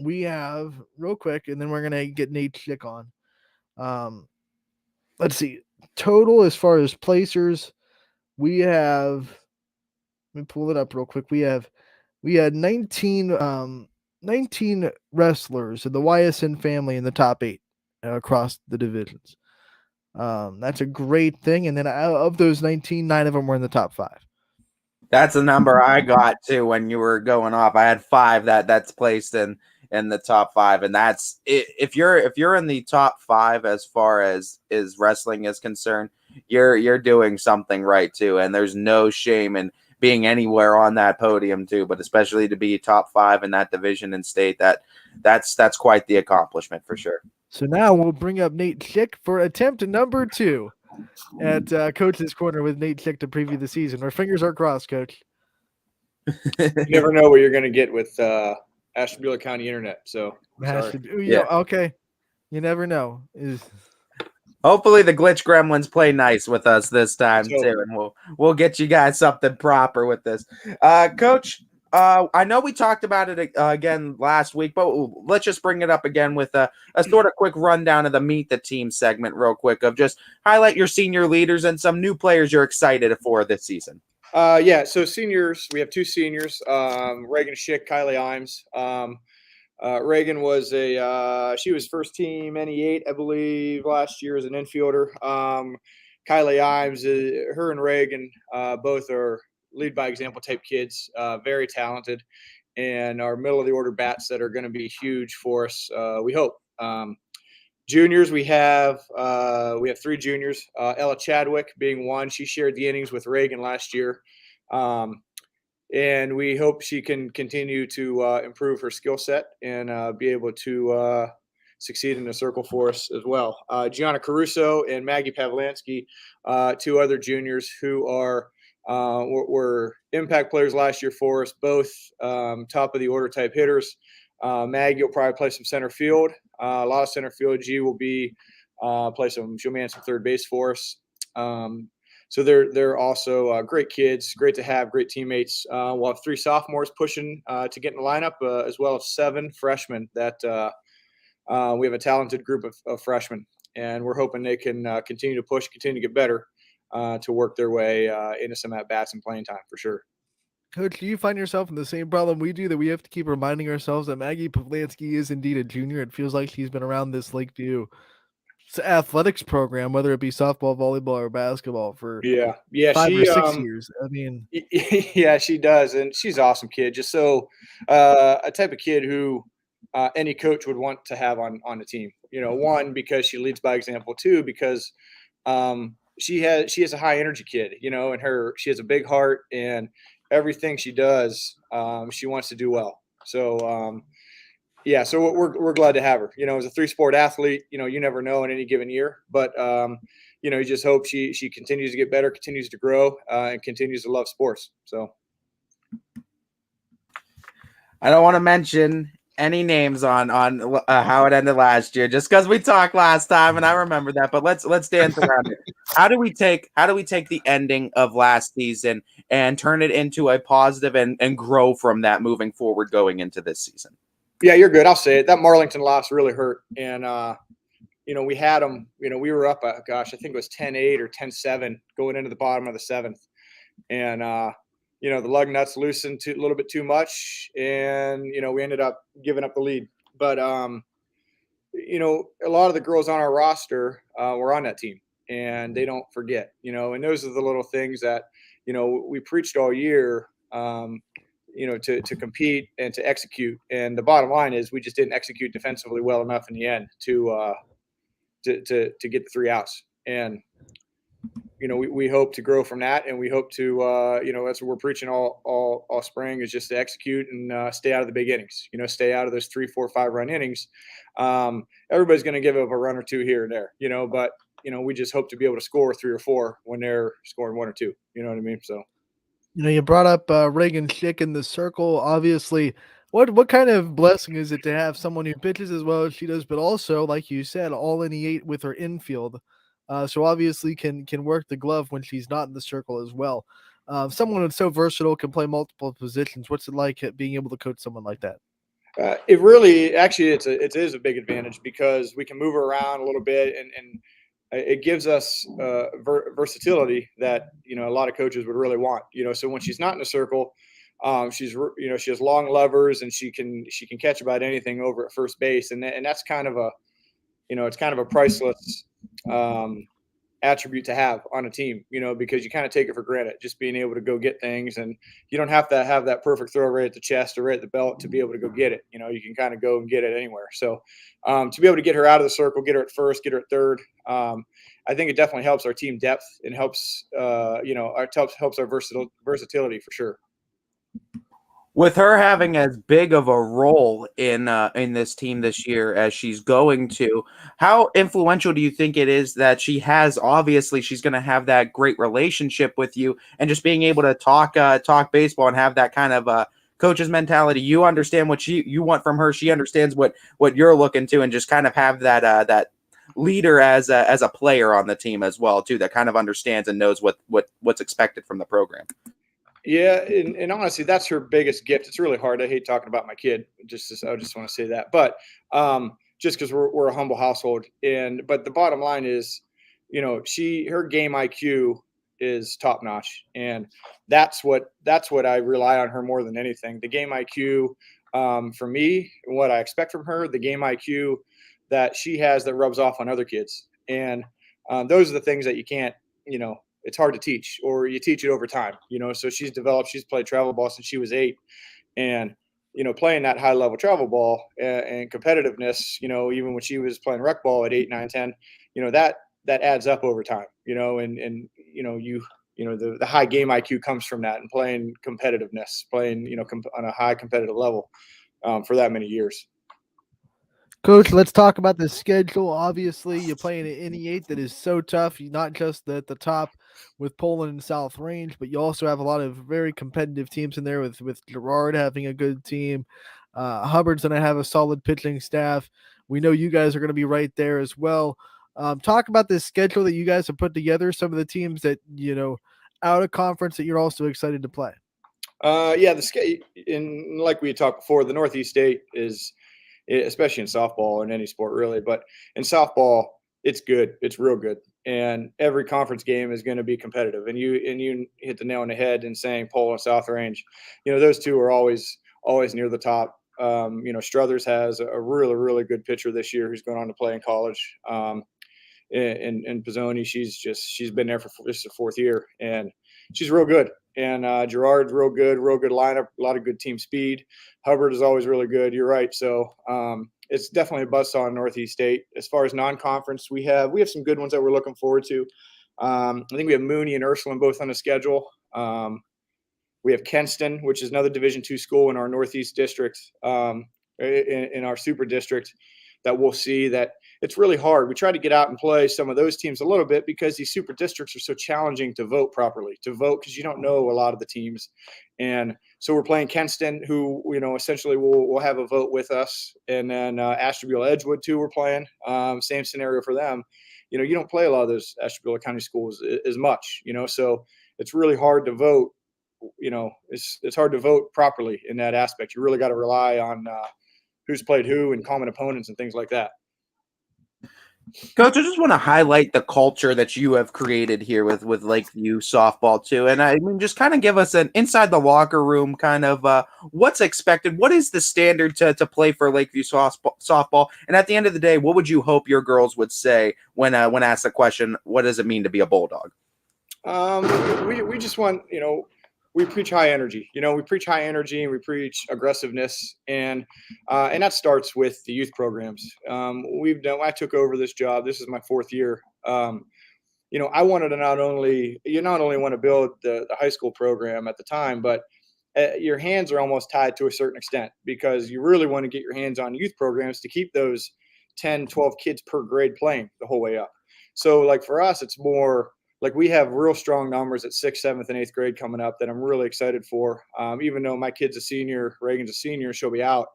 we have real quick, and then we're gonna get Nate Schick on. Let's see. Total as far as placers, we have. Let me pull it up real quick. We have we had 19 wrestlers in the Ysn family in the top 8 across the divisions. That's a great thing. And then of those 19, 9 of them were in the top 5. That's a number I got too when you were going off. I had 5 that's placed in the top 5, and that's it. If you're in the top 5 as far as wrestling is concerned, you're doing something right too, and there's no shame in being anywhere on that podium too. But especially to be top 5 in that division and state, that's quite the accomplishment for sure. So now we'll bring up Nate Schick for attempt number 2 at Coach's Corner with Nate Schick to preview the season. Our fingers are crossed, Coach. You never know what you're going to get with Ashtabula County Internet. So, okay. You never know. Hopefully the glitch gremlins play nice with us this time too, and we'll get you guys something proper with this. Coach, I know we talked about it again last week, but let's just bring it up again with a sort of quick rundown of the Meet the Team segment real quick of just highlight your senior leaders and some new players you're excited for this season. So seniors, we have 2 seniors, Reagan Schick, Kylie Imes. Reagan was she was first team NE8, I believe, last year as an infielder. Kylie Imes, her and Reagan both are lead by example type kids, very talented, and are middle of the order bats that are going to be huge for us. We hope. Juniors, we have 3 juniors. Ella Chadwick being one. She shared the innings with Reagan last year, and we hope she can continue to improve her skill set and be able to succeed in the circle for us as well. Gianna Caruso and Maggie Pavlansky, 2 other juniors who were impact players last year for us, both top of the order type hitters. Maggie will probably play some center field, a lot of center field. G will be she'll man some third base for us. So they're also great kids, great to have, great teammates. We'll have 3 sophomores pushing to get in the lineup, as well as 7 freshmen that we have a talented group of freshmen, and we're hoping they can continue to push, continue to get better to work their way into some at-bats and playing time for sure. Coach, do you find yourself in the same problem we do, that we have to keep reminding ourselves that Maggie Pavlansky is indeed a junior? It feels like she's been around this Lakeview athletics program, whether it be softball, volleyball, or basketball, for 5 or 6 years. I mean, yeah, she does, and she's an awesome kid. Just so a type of kid who any coach would want to have on the team. You know, 1, because she leads by example. 2, because she has a high energy kid. You know, and she has a big heart, and everything she does, she wants to do well. So, so we're glad to have her. You know, as a 3-sport athlete, you know, you never know in any given year, but you know, you just hope she continues to get better, continues to grow, and continues to love sports. So, I don't want to mention any names on how it ended last year, just because we talked last time and I remember that. But let's dance around it. How do we take the ending of last season and turn it into a positive and grow from that moving forward going into this season? Yeah, you're good. I'll say it. That Marlington loss really hurt, and you know, we had them. You know, we were up. I think it was 10-8 or 10-7 going into the bottom of the 7th, and you know, the lug nuts loosened a little bit too much, and you know, we ended up giving up the lead. But you know, a lot of the girls on our roster were on that team, and they don't forget. You know, and those are the little things that, you know, we preached all year. You know, to compete and to execute. And the bottom line is we just didn't execute defensively well enough in the end to get the 3 outs. And, you know, we hope to grow from that, and we hope to, you know, that's what we're preaching all spring, is just to execute and stay out of the big innings, you know, stay out of those 3, 4, 5 run innings. Everybody's going to give up a run or 2 here and there, you know, but, you know, we just hope to be able to score 3 or 4 when they're scoring 1 or 2, you know what I mean? So, you know, you brought up Reagan Schick in the circle. Obviously, what kind of blessing is it to have someone who pitches as well as she does, but also, like you said, all NE8 with her infield. So obviously can work the glove when she's not in the circle as well. Someone that's so versatile, can play multiple positions. What's it like being able to coach someone like that? It really, actually, it is a big advantage, because we can move her around a little bit, and it gives us versatility that, you know, a lot of coaches would really want. You know, so when she's not in the circle, She's, she has long levers, and she can catch about anything over at first base. And that's kind of a, it's kind of a priceless attribute to have on a team, because you kind of take it for granted, just being able to go get things. And you don't have to have that perfect throw right at the chest or right at the belt to be able to go get it. You can kind of go and get it anywhere. So to be able to get her out of the circle, get her at first, get her at third, I think it definitely helps our team depth and helps, helps our versatility for sure. With her having as big of a role in this team this year as she's going to, how influential do you think it is that she has? Obviously, she's going to have that great relationship with you, and just being able to talk baseball and have that kind of coach's mentality. You understand what you want from her. She understands what you're looking to, and just kind of have that leader as a player on the team as well too, that kind of understands and knows what's expected from the program. Yeah, and honestly, that's her biggest gift. It's really hard. I hate talking about my kid. I just want to say that. But just because we're a humble household, but the bottom line is, her game IQ is top notch, and that's what I rely on her more than anything. The game IQ for me, what I expect from her, the game IQ that she has that rubs off on other kids, and those are the things that you can't, it's hard to teach, or you teach it over time, so she's played travel ball since she was 8, and, playing that high level travel ball and competitiveness, even when she was playing rec ball at 8, 9, 10, that adds up over time, and the high game IQ comes from that, and playing competitiveness, playing, on a high competitive level for that many years. Coach, let's talk about the schedule. Obviously, you're playing an NE8 that is so tough. You're not just at the top with Poland and South Range, but you also have a lot of very competitive teams in there with Gerard having a good team. Hubbard's going to have a solid pitching staff. We know you guys are going to be right there as well. Talk about this schedule that you guys have put together, some of the teams that, out of conference that you're also excited to play. Yeah, like we talked before, the Northeast State is, especially in softball and any sport really, but in softball, it's good. It's real good. And every conference game is going to be competitive. And you hit the nail on the head in saying Pole and South Range, those two are always near the top. Struthers has a really, really good pitcher this year who's going on to play in college. And Pizzoni, she's been there for this is her 4th year, and she's real good. And Gerard's real good lineup, a lot of good team speed. Hubbard is always really good. You're right. So it's definitely a buzzsaw in Northeast State. As far as non-conference, we have some good ones that we're looking forward to. I think we have Mooney and Ursuline both on the schedule. We have Kenston, which is another Division II school in our Northeast district, in our super district, that we'll see that it's really hard. We try to get out and play some of those teams a little bit because these super districts are so challenging to vote properly, because you don't know a lot of the teams. And so we're playing Kenston, who, essentially will have a vote with us. And then Ashtabula Edgewood too, we're playing. Same scenario for them. You don't play a lot of those Ashtabula County schools as much, so it's really hard to vote. It's hard to vote properly in that aspect. You really got to rely on who's played who and common opponents and things like that. Coach, I just want to highlight the culture that you have created here with Lakeview softball too. And I mean, just kind of give us an inside the locker room kind of what's expected. What is the standard to play for Lakeview softball? And at the end of the day, what would you hope your girls would say when asked the question, what does it mean to be a Bulldog? We just want, we preach high energy. We preach high energy and we preach aggressiveness, and that starts with the youth programs. I took over this job. This is my 4th year. I wanted to not only want to build the high school program at the time, but your hands are almost tied to a certain extent, because you really want to get your hands on youth programs to keep those 10, 12 kids per grade playing the whole way up. So like for us, it's more like we have real strong numbers at 6th, 7th, and 8th grade coming up that I'm really excited for. Even though my kid's a senior, Reagan's a senior, she'll be out.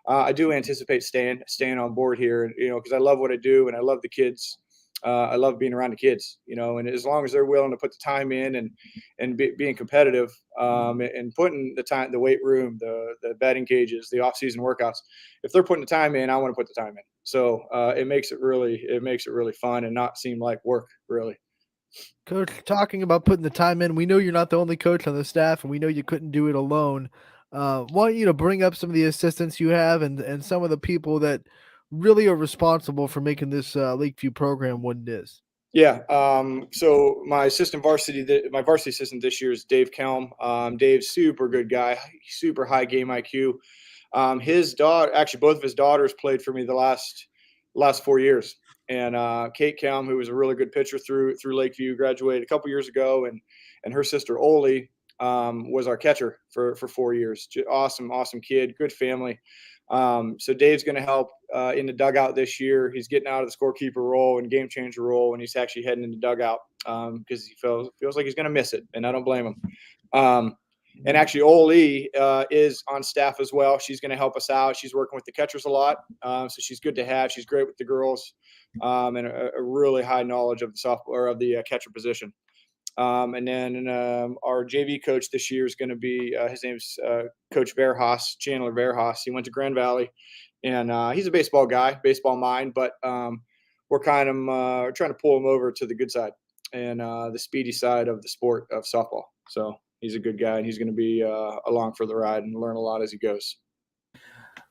I do anticipate staying on board here, because I love what I do and I love the kids. I love being around the kids, and as long as they're willing to put the time in and being competitive, and putting the time, the weight room, the batting cages, the off-season workouts, if they're putting the time in, I want to put the time in. So it makes it really fun and not seem like work, really. Coach, talking about putting the time in, we know you're not the only coach on the staff, and we know you couldn't do it alone. Want you to bring up some of the assistants you have and some of the people that really are responsible for making this Lakeview program what it is. Yeah. So my my varsity assistant this year is Dave Kelm. Dave's super good guy, super high game IQ. His daughter, actually, both of his daughters played for me the last 4 years. And Kate Kelm, who was a really good pitcher through Lakeview, graduated a couple years ago, and her sister Oli was our catcher for 4 years. Awesome kid, good family. So Dave's going to help in the dugout this year. He's getting out of the scorekeeper role and game changer role, and he's actually heading into dugout because he feels like he's going to miss it, and I don't blame him. And actually, Oli is on staff as well. She's going to help us out. She's working with the catchers a lot, so she's good to have. She's great with the girls, and a really high knowledge of the softball or of the catcher position. And then our JV coach this year is going to be his name's Coach Verhaas, Chandler Verhaas. He went to Grand Valley, and he's a baseball guy, baseball mind, but we're kind of trying to pull him over to the good side and the speedy side of the sport of softball. So he's a good guy, and he's going to be along for the ride and learn a lot as he goes.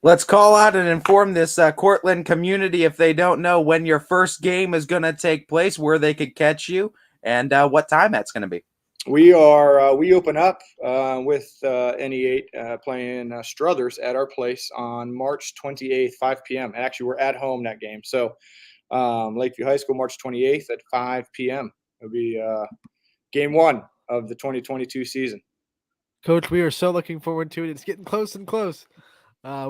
Let's call out and inform this Cortland community, if they don't know, when your first game is going to take place, where they could catch you, and what time that's going to be. We open up with NE8 playing Struthers at our place on March 28th, 5 p.m. Actually, we're at home that game. So Lakeview High School, March 28th at 5 p.m. It'll be game one of the 2022 season. Coach, we are so looking forward to it. It's getting close and close.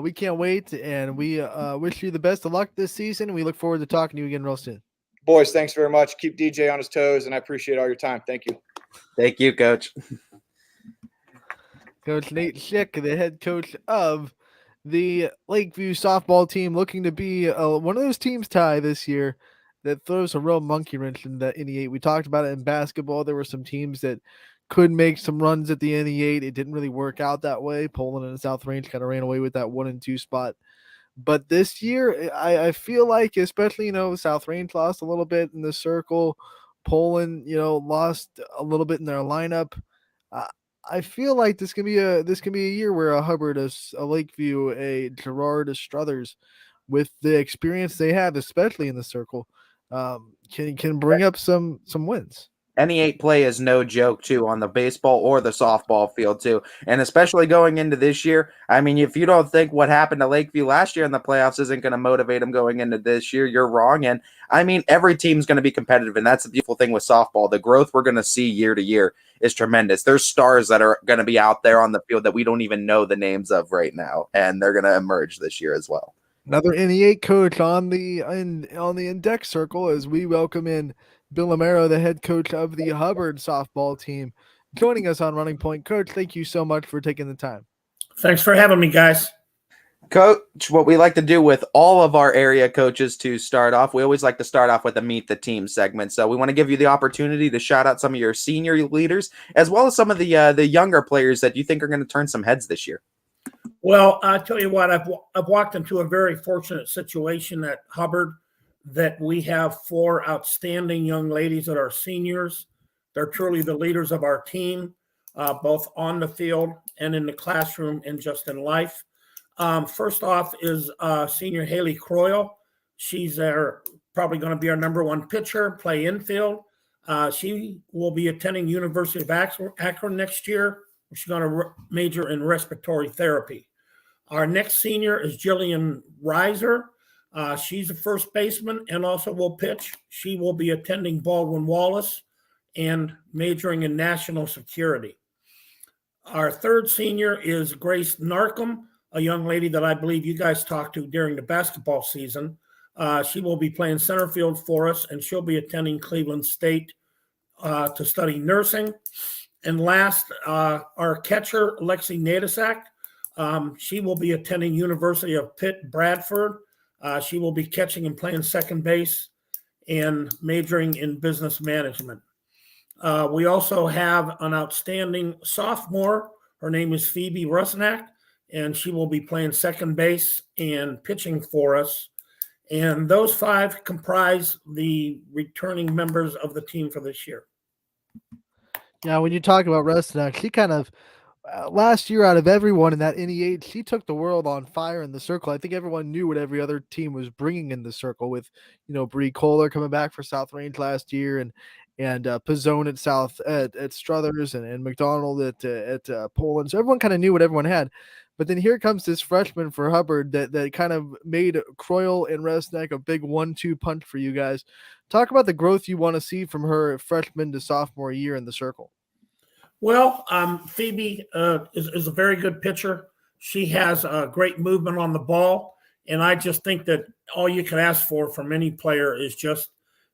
We can't wait, and we wish you the best of luck this season. We look forward to talking to you again real soon. Boys, thanks very much. Keep DJ on his toes, and I appreciate all your time. Thank you. Thank you, Coach. Coach Nate Schick, the head coach of the Lakeview softball team, looking to be one of those teams, Ty, this year that throws a real monkey wrench in the NE8. We talked about it in basketball. There were some teams that could make some runs at the NE8. It didn't really work out that way. Poland and South Range kind of ran away with that 1 and 2 spot. But this year, I feel like, especially, South Range lost a little bit in the circle. Poland, lost a little bit in their lineup. I feel like this can be a year where a Hubbard, a Lakeview, a Gerard, a Struthers, with the experience they have, especially in the circle, can bring up some wins. NE8 play is no joke, too, on the baseball or the softball field, too. And especially going into this year, I mean, if you don't think what happened to Lakeview last year in the playoffs isn't going to motivate them going into this year, you're wrong. And, I mean, every team's going to be competitive, and that's the beautiful thing with softball. The growth we're going to see year to year is tremendous. There's stars that are going to be out there on the field that we don't even know the names of right now, and they're going to emerge this year as well. Another NE8 coach on the index circle as we welcome in Bill Amaro, the head coach of the Hubbard softball team, joining us on Running Point. Coach, thank you so much for taking the time. Thanks for having me, guys. Coach, what we like to do with all of our area coaches to start off, we always like to start off with a Meet the Team segment. So we want to give you the opportunity to shout out some of your senior leaders, as well as some of the younger players that you think are going to turn some heads this year. Well, I tell you what, I've walked into a very fortunate situation at Hubbard that we have 4 outstanding young ladies that are seniors. They're truly the leaders of our team, both on the field and in the classroom and just in life. First off is senior Haley Croyle. She's probably going to be our number 1 pitcher, play infield. She will be attending University of Akron next year. She's going to major in respiratory therapy. Our next senior is Jillian Reiser. She's a first baseman and also will pitch. She will be attending Baldwin Wallace and majoring in national security. Our third senior is Grace Narkham, a young lady that I believe you guys talked to during the basketball season. She will be playing center field for us, and she'll be attending Cleveland State to study nursing. And last, our catcher, Lexi Nadasak. She will be attending University of Pitt Bradford. She will be catching and playing second base and majoring in business management. We also have an outstanding sophomore. Her name is Phoebe Rusnak, and she will be playing second base and pitching for us. And those 5 comprise the returning members of the team for this year. Yeah, when you talk about Rusnak, she kind of last year out of everyone in that NE8, she took the world on fire in the circle. I think everyone knew what every other team was bringing in the circle with, Bree Kohler coming back for South Range last year and Pizzone at at Struthers and McDonald at Poland. So everyone kind of knew what everyone had. But then here comes this freshman for Hubbard that kind of made Croyle and Resnick a big 1-2 punch for you guys. Talk about the growth you want to see from her freshman to sophomore year in the circle. Well, Phoebe is a very good pitcher. She has a great movement on the ball. And I just think that all you can ask for from any player is just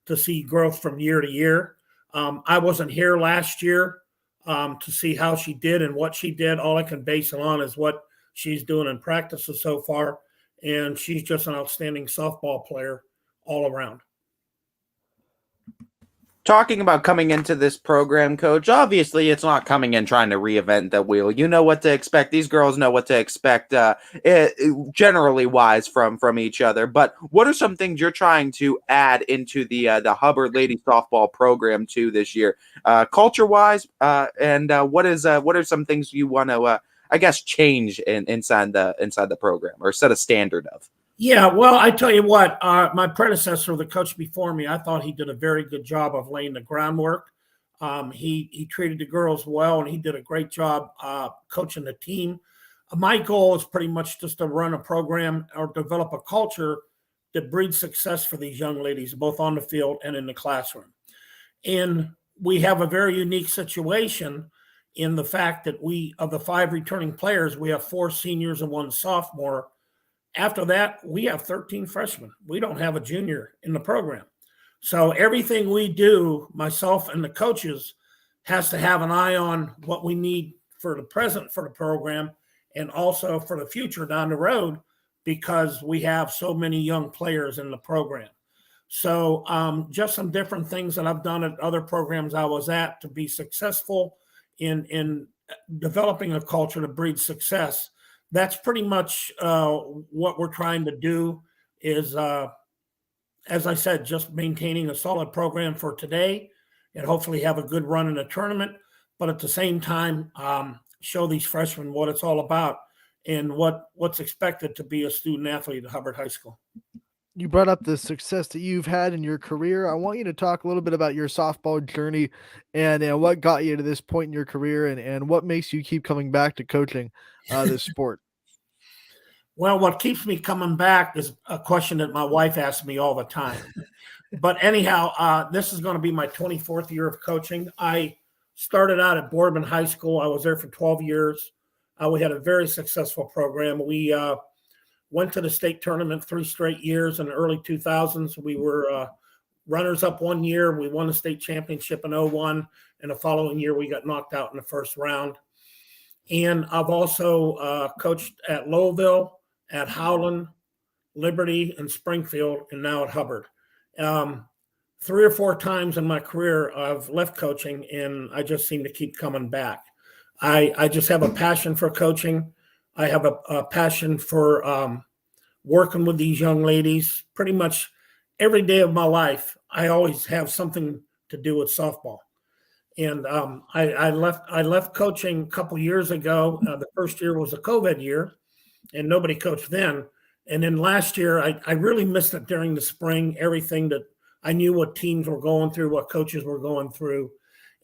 to see growth from year to year. I wasn't here last year to see how she did and what she did. All I can base it on is what she's doing in practices so far. And she's just an outstanding softball player all around. Talking about coming into this program, Coach, obviously it's not coming in trying to reinvent the wheel. You know what to expect. These girls know what to expect generally wise from each other. But what are some things you're trying to add into the Hubbard Lady Softball program too this year, culture-wise? And what are some things you want to, change inside the program or set a standard of? Yeah, well, I tell you what, my predecessor, the coach before me, I thought he did a very good job of laying the groundwork. He treated the girls well, and he did a great job coaching the team. My goal is pretty much just to run a program or develop a culture that breeds success for these young ladies, both on the field and in the classroom. And we have a very unique situation in the fact that of the 5 returning players, we have 4 seniors and 1 sophomore. After that, we have 13 freshmen. We don't have a junior in the program. So everything we do, myself and the coaches, has to have an eye on what we need for the present for the program and also for the future down the road, because we have so many young players in the program. So just some different things that I've done at other programs I was at to be successful in developing a culture to breed success. That's pretty much what we're trying to do is, as I said, just maintaining a solid program for today and hopefully have a good run in the tournament, but at the same time, show these freshmen what it's all about and what's expected to be a student athlete at Hubbard High School. You brought up the success that you've had in your career. I want you to talk a little bit about your softball journey and what got you to this point in your career and what makes you keep coming back to coaching this sport. Well, what keeps me coming back is a question that my wife asks me all the time. But anyhow, this is going to be my 24th year of coaching. I started out at Boardman High School. I was there for 12 years. We had a very successful program. We went to the state tournament 3 straight years in the early 2000s. We were runners-up 1 year. We won the state championship in 2001. And the following year, we got knocked out in the first round. And I've also coached at Louisville, at Howland, Liberty, and Springfield, and now at Hubbard. 3 or 4 times in my career, I've left coaching, and I just seem to keep coming back. I just have a passion for coaching. I have a passion for working with these young ladies. Pretty much every day of my life, I always have something to do with softball. And I left coaching a couple years ago. The first year was a COVID year, and nobody coached then. And then last year, I really missed it during the spring, everything that I knew what teams were going through, what coaches were going through.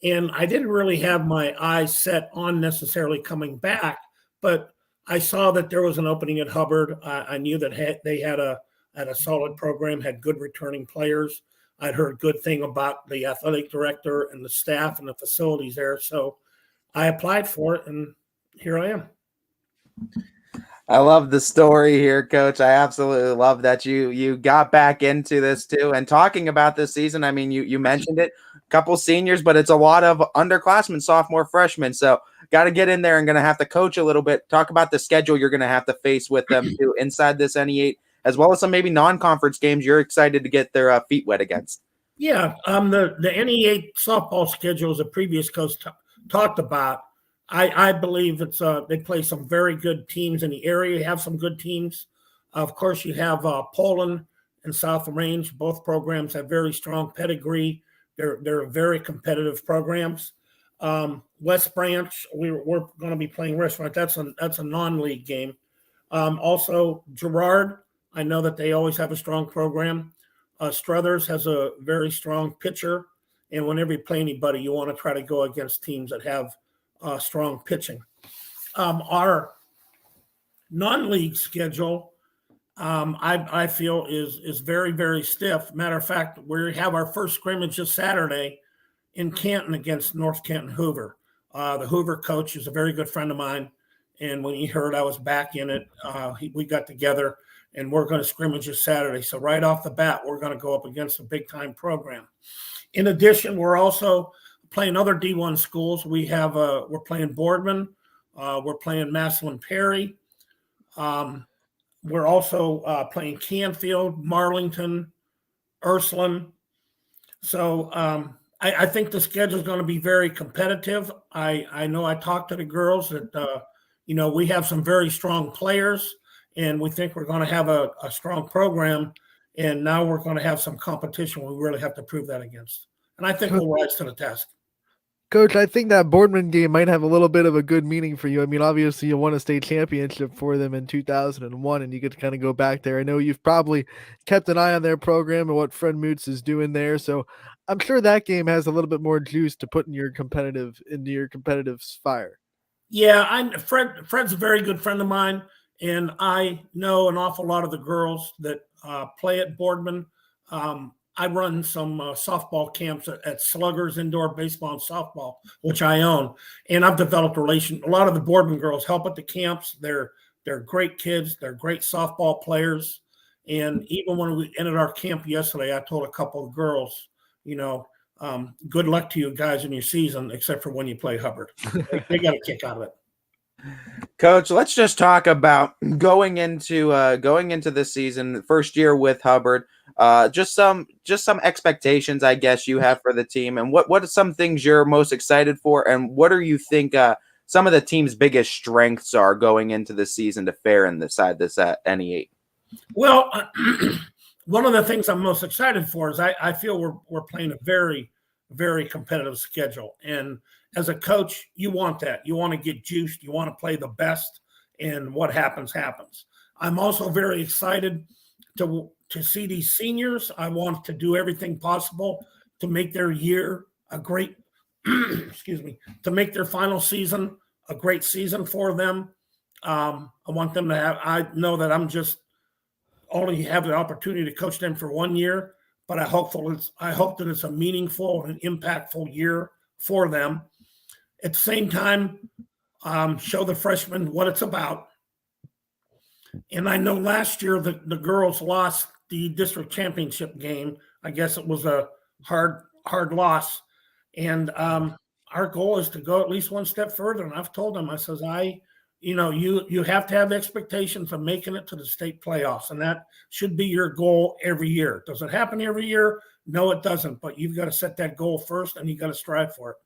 And I didn't really have my eyes set on necessarily coming back, but I saw that there was an opening at Hubbard. I knew that they had a solid program, had good returning players. I'd heard good thing about the athletic director and the staff and the facilities there. So I applied for it, and here I am. I love the story here, Coach. I absolutely love that you got back into this too. And talking about this season, I mean, you mentioned it, a couple seniors, but it's a lot of underclassmen, sophomore, freshmen. So got to get in there and going to have to coach a little bit. Talk about the schedule you're going to have to face with them too inside this NE8, as well as some maybe non-conference games you're excited to get their feet wet against. Yeah, the NE8 softball schedule, as the previous coach talked about, I believe it's they play some very good teams in the area. Have some good teams. Of course, you have Poland and South Range. Both programs have very strong pedigree. They're very competitive programs. West Branch, we're going to be playing Restaurant. That's a non-league game. Also, Girard, I know that they always have a strong program. Struthers has a very strong pitcher. And whenever you play anybody, you want to try to go against teams that have strong pitching. Our non-league schedule, I feel is very, very stiff. Matter of fact, we have our first scrimmage this Saturday in Canton against North Canton Hoover. The Hoover coach is a very good friend of mine. And when he heard I was back in it, we got together and we're going to scrimmage this Saturday. So right off the bat, we're going to go up against a big-time program. In addition, we're also playing other D1 schools. We're playing Boardman. We're playing Massillon Perry. We're also playing Canfield, Marlington, Ursuline. So I think the schedule is going to be very competitive. I know I talked to the girls that, we have some very strong players, and we think we're going to have a strong program. And now we're going to have some competition we really have to prove that against. And I think we'll rise to the task. Coach, I think that Boardman game might have a little bit of a good meaning for you. I mean, obviously you won a state championship for them in 2001, and you get to kind of go back there. I know you've probably kept an eye on their program and what Fred Moots is doing there. So I'm sure that game has a little bit more juice to put in your competitive fire. Yeah, Fred's a very good friend of mine, and I know an awful lot of the girls that play at Boardman. I run some softball camps at Sluggers Indoor Baseball and Softball, which I own, and I've developed a relation. A lot of the Boardman girls help at the camps. They're great kids. They're great softball players. And even when we ended our camp yesterday, I told a couple of girls, good luck to you guys in your season, except for when you play Hubbard. They got a kick out of it. Coach, let's just talk about going into this season, first year with Hubbard. Just some expectations, I guess, you have for the team, and what are some things you're most excited for, and what do you think some of the team's biggest strengths are going into the season to fare in this NE8? Well, one of the things I'm most excited for is I feel we're playing a very, very competitive schedule, and as a coach, you want that. You want to get juiced. You want to play the best, and what happens, happens. I'm also very excited to see these seniors. I want to do everything possible to make their year a great, to make their final season a great season for them. I want them to I know that I'm just only have the opportunity to coach them for 1 year, but I hope that it's a meaningful and impactful year for them. At the same time, show the freshmen what it's about. And I know last year the girls lost the district championship game. I guess it was a hard loss. And our goal is to go at least one step further. And I've told them, I says, you have to have expectations of making it to the state playoffs. And that should be your goal every year. Does it happen every year? No, it doesn't. But you've got to set that goal first, and you got to strive for it.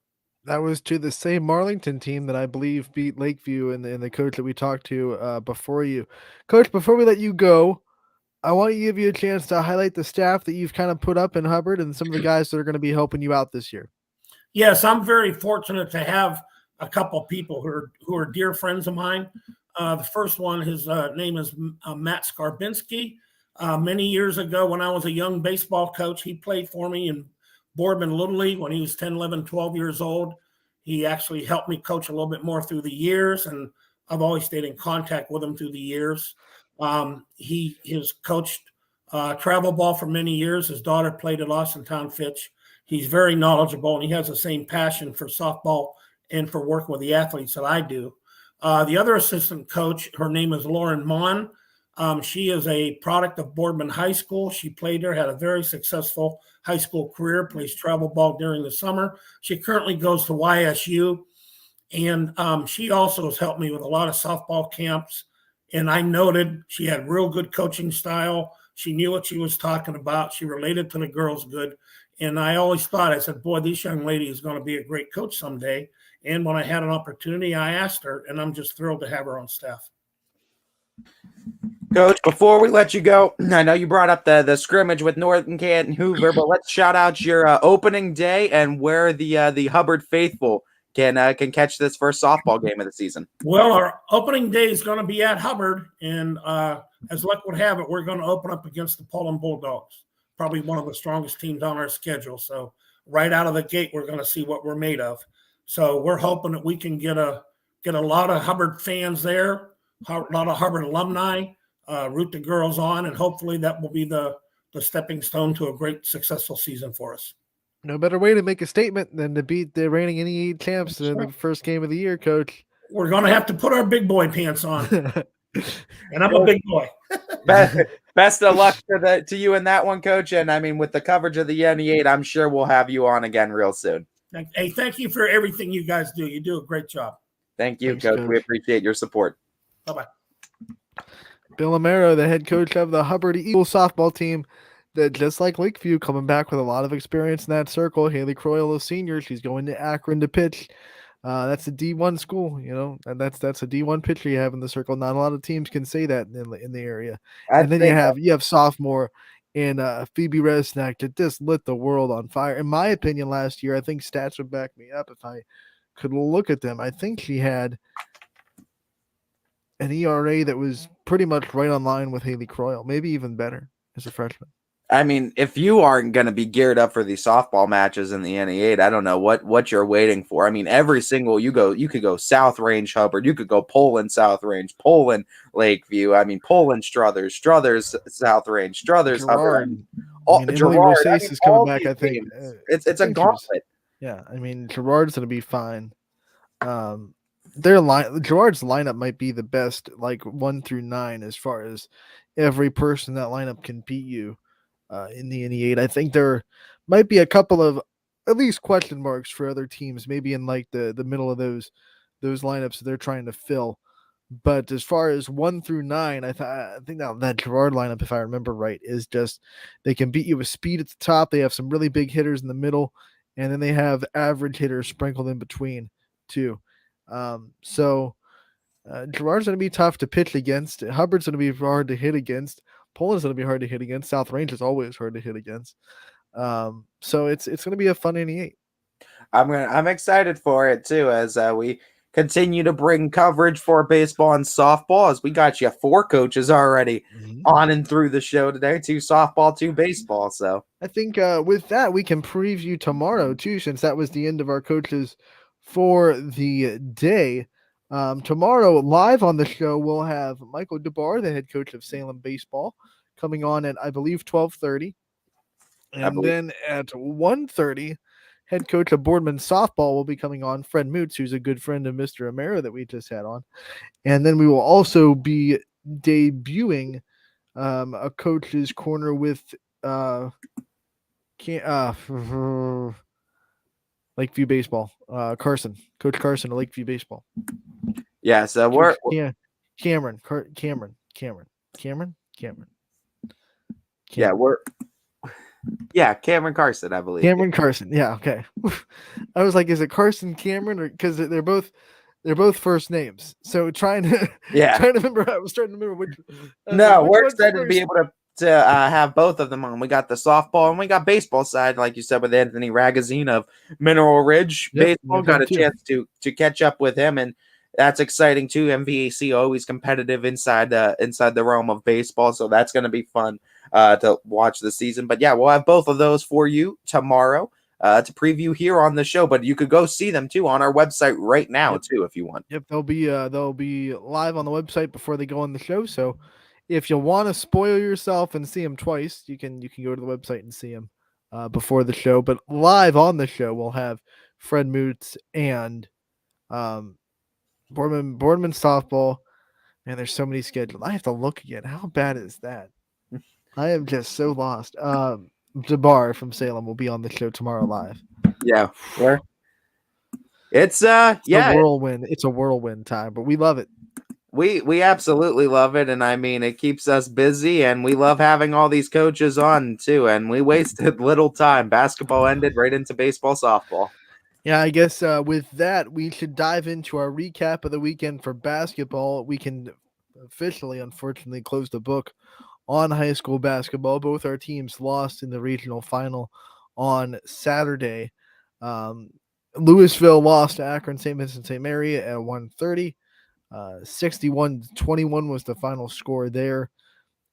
That was to the same Marlington team that I believe beat Lakeview and the coach that we talked to before you. Coach, before we let you go, I want to give you a chance to highlight the staff that you've kind of put up in Hubbard and some of the guys that are going to be helping you out this year. Yes, I'm very fortunate to have a couple of people who are dear friends of mine. The first one, his name is Matt Skarbinsky. Many years ago when I was a young baseball coach, he played for me in Boardman Little League when he was 10, 11, 12 years old. He actually helped me coach a little bit more through the years, and I've always stayed in contact with him through the years. He has coached travel ball for many years. His daughter played at Austintown Fitch. He's very knowledgeable, and he has the same passion for softball and for working with the athletes that I do. The other assistant coach, her name is Lauren Mon. She is a product of Boardman High School. She played there, had a very successful high school career, plays travel ball during the summer. She currently goes to YSU, and she also has helped me with a lot of softball camps. And I noted she had real good coaching style. She knew what she was talking about. She related to the girls good. And I always thought, I said, boy, this young lady is going to be a great coach someday. And when I had an opportunity, I asked her, and I'm just thrilled to have her on staff. Coach, before we let you go, I know you brought up the scrimmage with Northern Canton Hoover, but let's shout out your opening day and where the Hubbard faithful can catch this first softball game of the season. Well, our opening day is going to be at Hubbard, and as luck would have it, we're going to open up against the Poland Bulldogs, probably one of the strongest teams on our schedule. So right out of the gate, we're going to see what we're made of. So we're hoping that we can get a lot of Hubbard fans there, a lot of Hubbard alumni, root the girls on, and hopefully that will be the stepping stone to a great, successful season for us. No better way to make a statement than to beat the reigning NE champs in the first game of the year, Coach. We're going to have to put our big boy pants on. And I'm a big boy. Best of luck to you in that one, Coach. And I mean, with the coverage of the NE8, I'm sure we'll have you on again real soon. Hey, thank you for everything you guys do. You do a great job. Thank you, Thanks, Coach. We appreciate your support. Bye-bye. Bill Amaro, the head coach of the Hubbard Eagles softball team, that just like Lakeview, coming back with a lot of experience in that circle. Haley Croyle, a senior, she's going to Akron to pitch. That's a D1 school, and that's a D1 pitcher you have in the circle. Not a lot of teams can say that in the area. And then you have sophomore in Phoebe Resnick that just lit the world on fire. In my opinion, last year, I think stats would back me up if I could look at them. I think she had an ERA that was pretty much right on line with Haley Croyle, maybe even better as a freshman. I mean, if you aren't going to be geared up for these softball matches in the NE8, I don't know what you're waiting for. I mean, every single you could go South Range Hubbard, you could go Poland South Range, Poland Lakeview. I mean, Poland Struthers South Range, Struthers Hubbard. Gerard is coming back. I think it's a gauntlet. Yeah, I mean, Gerard's going to be fine. Gerard's lineup might be the best, like 1 through 9, as far as every person in that lineup can beat you. In the NE8, I think there might be a couple of at least question marks for other teams, maybe in like the middle of those lineups they're trying to fill. But as far as 1 through 9, I think that Gerard lineup, if I remember right, is just they can beat you with speed at the top. They have some really big hitters in the middle, and then they have average hitters sprinkled in between too. So Gerard's going to be tough to pitch against. Hubbard's going to be hard to hit against. Poland's going to be hard to hit against. South Range is always hard to hit against. So it's going to be a fun NE8. I'm excited for it too, as we continue to bring coverage for baseball and softball, as we got you 4 coaches already on and through the show today, 2 softball, 2 baseball. So I think with that, we can preview tomorrow too, since that was the end of our coaches for the day. Tomorrow, live on the show, we'll have Michael DeBar, the head coach of Salem Baseball, coming on at, I believe, 12:30. And then at 1:30, head coach of Boardman Softball will be coming on, Fred Moots, who's a good friend of Mr. Amaro that we just had on. And then we will also be debuting a coach's corner with Lakeview Baseball. Coach Carson of Lakeview Baseball. Yeah, so we're Cameron. Cameron Carson, I believe. Cameron Carson. Yeah, okay. I was like, is it Carson Cameron, or because they're both first names? So trying to remember. I was trying to remember which. We're excited to be able to have both of them on. We got the softball and we got baseball side, like you said, with Anthony Ragazine of Mineral Ridge Baseball. Got a chance to catch up with him, and that's exciting too. MVAC always competitive inside the realm of baseball, so that's going to be fun to watch this season. But yeah, we'll have both of those for you tomorrow to preview here on the show. But you could go see them too on our website right now too if you want. Yep, they'll be live on the website before they go on the show. So if you want to spoil yourself and see them twice, you can go to the website and see them before the show. But live on the show, we'll have Fred Moots and Boardman Softball. Man, there's so many scheduled. I have to look again. How bad is that? I am just so lost. Jabbar from Salem will be on the show tomorrow live. Yeah. It's a whirlwind. It's a whirlwind time, but we love it. We absolutely love it, and I mean, it keeps us busy, and we love having all these coaches on too, and we wasted little time. Basketball ended right into baseball, softball. Yeah, I guess with that, we should dive into our recap of the weekend for basketball. We can officially, unfortunately, close the book on high school basketball. Both our teams lost in the regional final on Saturday. Louisville lost to Akron St. Vincent St. Mary at 1:30. 61-21 was the final score there.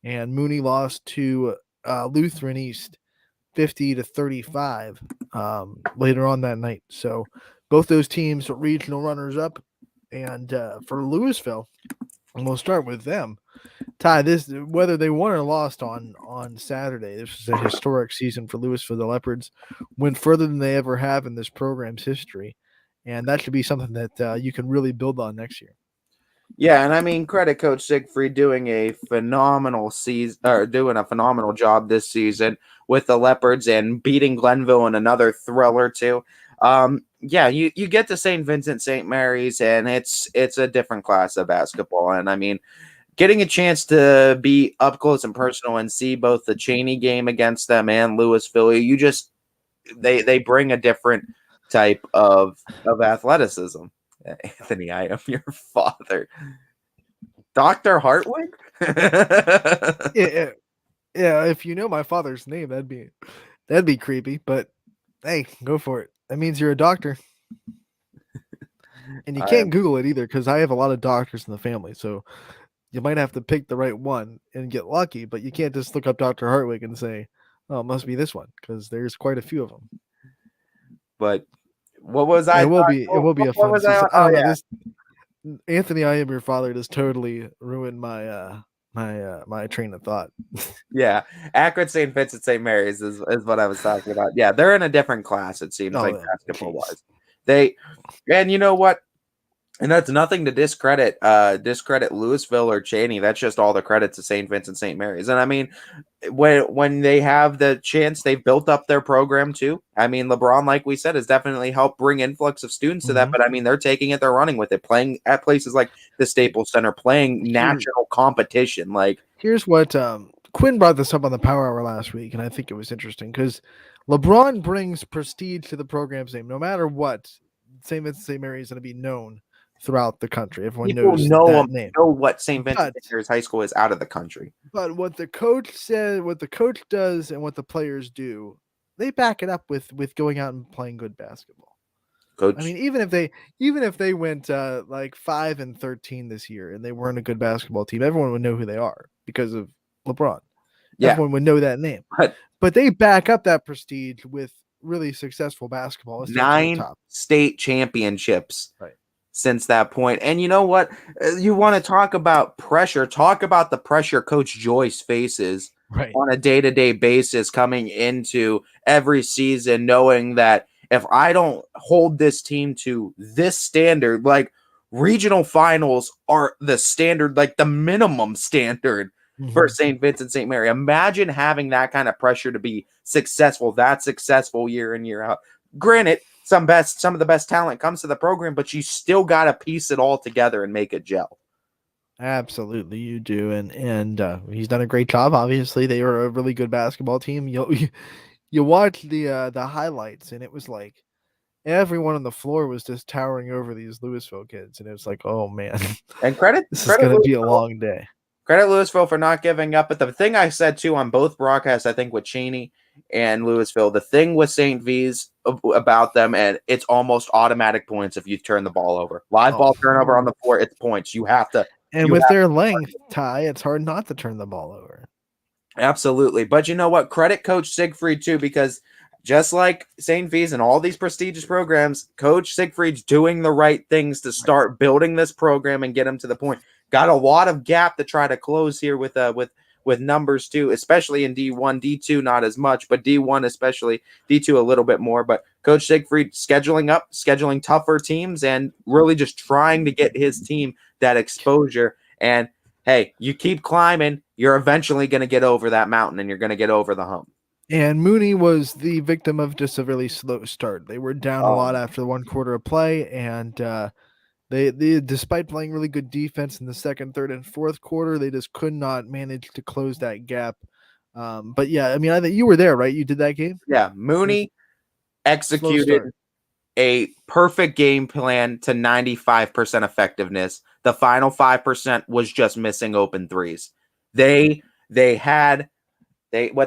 And Mooney lost to Lutheran East 50-35 later on that night. So both those teams are regional runners up. And for Louisville, and we'll start with them. Ty, this whether they won or lost on Saturday, this was a historic season for Louisville. The Leopards went further than they ever have in this program's history, and that should be something that you can really build on next year. Yeah, and I mean, credit Coach Siegfried doing a phenomenal season, or doing a phenomenal job this season with the Leopards and beating Glenville in another thriller too. Yeah, you get to St. Vincent St. Mary's, and it's a different class of basketball. And I mean, getting a chance to be up close and personal and see both the Cheney game against them and Louisville, they bring a different type of athleticism. Anthony, I am your father. Dr. Hartwig? Yeah, if you know my father's name, that'd be creepy, but hey, go for it. That means you're a doctor. And you can't Google it either, because I have a lot of doctors in the family, so you might have to pick the right one and get lucky, but you can't just look up Dr. Hartwig and say, oh, it must be this one, because there's quite a few of them. But what was I? It will be a fun season. Yeah. Anthony, I am your father, just totally ruined my my train of thought. Yeah, Akron St. Vincent St. Mary's is what I was talking about. Yeah, they're in a different class, it seems like basketball wise. And you know what? And that's nothing to discredit Louisville or Cheney. That's just all the credit to St. Vincent St. Mary's. And I mean, when they have the chance, they've built up their program too. I mean, LeBron, like we said, has definitely helped bring influx of students to that. But I mean, they're taking it, they're running with it, playing at places like the Staples Center, playing national competition. Like, here's what Quinn brought this up on the Power Hour last week, and I think it was interesting because LeBron brings prestige to the program's name. No matter what, St. Vincent St. Mary is going to be known throughout the country. Everyone knows that name. Know what St. Vincent High School is out of the country. But what the coach said, what the coach does, and what the players do, they back it up with going out and playing good basketball. Coach, I mean, even if they went like 5-13 this year and they weren't a good basketball team, everyone would know who they are because of LeBron. Yeah. Everyone would know that name. But they back up that prestige with really successful basketball. 9 state championships. Right. Since that point. And you know what? You want to talk about pressure. Talk about the pressure Coach Joyce faces on a day-to-day basis coming into every season, knowing that if I don't hold this team to this standard, like regional finals are the standard, like the minimum standard for St. Vincent St. Mary. Imagine having that kind of pressure to be successful, that successful year in, year out. Granted, some of the best talent comes to the program, but you still got to piece it all together and make it gel. Absolutely, you do, and he's done a great job. Obviously, they were a really good basketball team. You watch the highlights, and it was like everyone on the floor was just towering over these Louisville kids, and it was like, oh man, and this is going to be a long day. Credit Louisville for not giving up. But the thing I said too on both broadcasts, I think with Cheney and Louisville, the thing with St. V's about them, and it's almost automatic points if you turn the ball over. Live ball turnover on the floor, it's points. You have to. And with their length, Ty, it's hard not to turn the ball over. Absolutely. But you know what? Credit Coach Siegfried too, because just like St. V's and all these prestigious programs, Coach Siegfried's doing the right things to start building this program and get them to the point. Got a lot of gap to try to close here with numbers too, especially in D1, D2 not as much, but D1 especially, D2 a little bit more. But Coach Siegfried scheduling tougher teams, and really just trying to get his team that exposure. And hey, you keep climbing, you're eventually going to get over that mountain, and you're going to get over the hump. And Mooney was the victim of just a really slow start. They were down a lot after 1 quarter of play, and They despite playing really good defense in the second, third, and fourth quarter, they just could not manage to close that gap. But yeah, I mean, I think you were there, right? You did that game? Yeah, Mooney executed a perfect game plan to 95% effectiveness. The final 5% was just missing open threes. What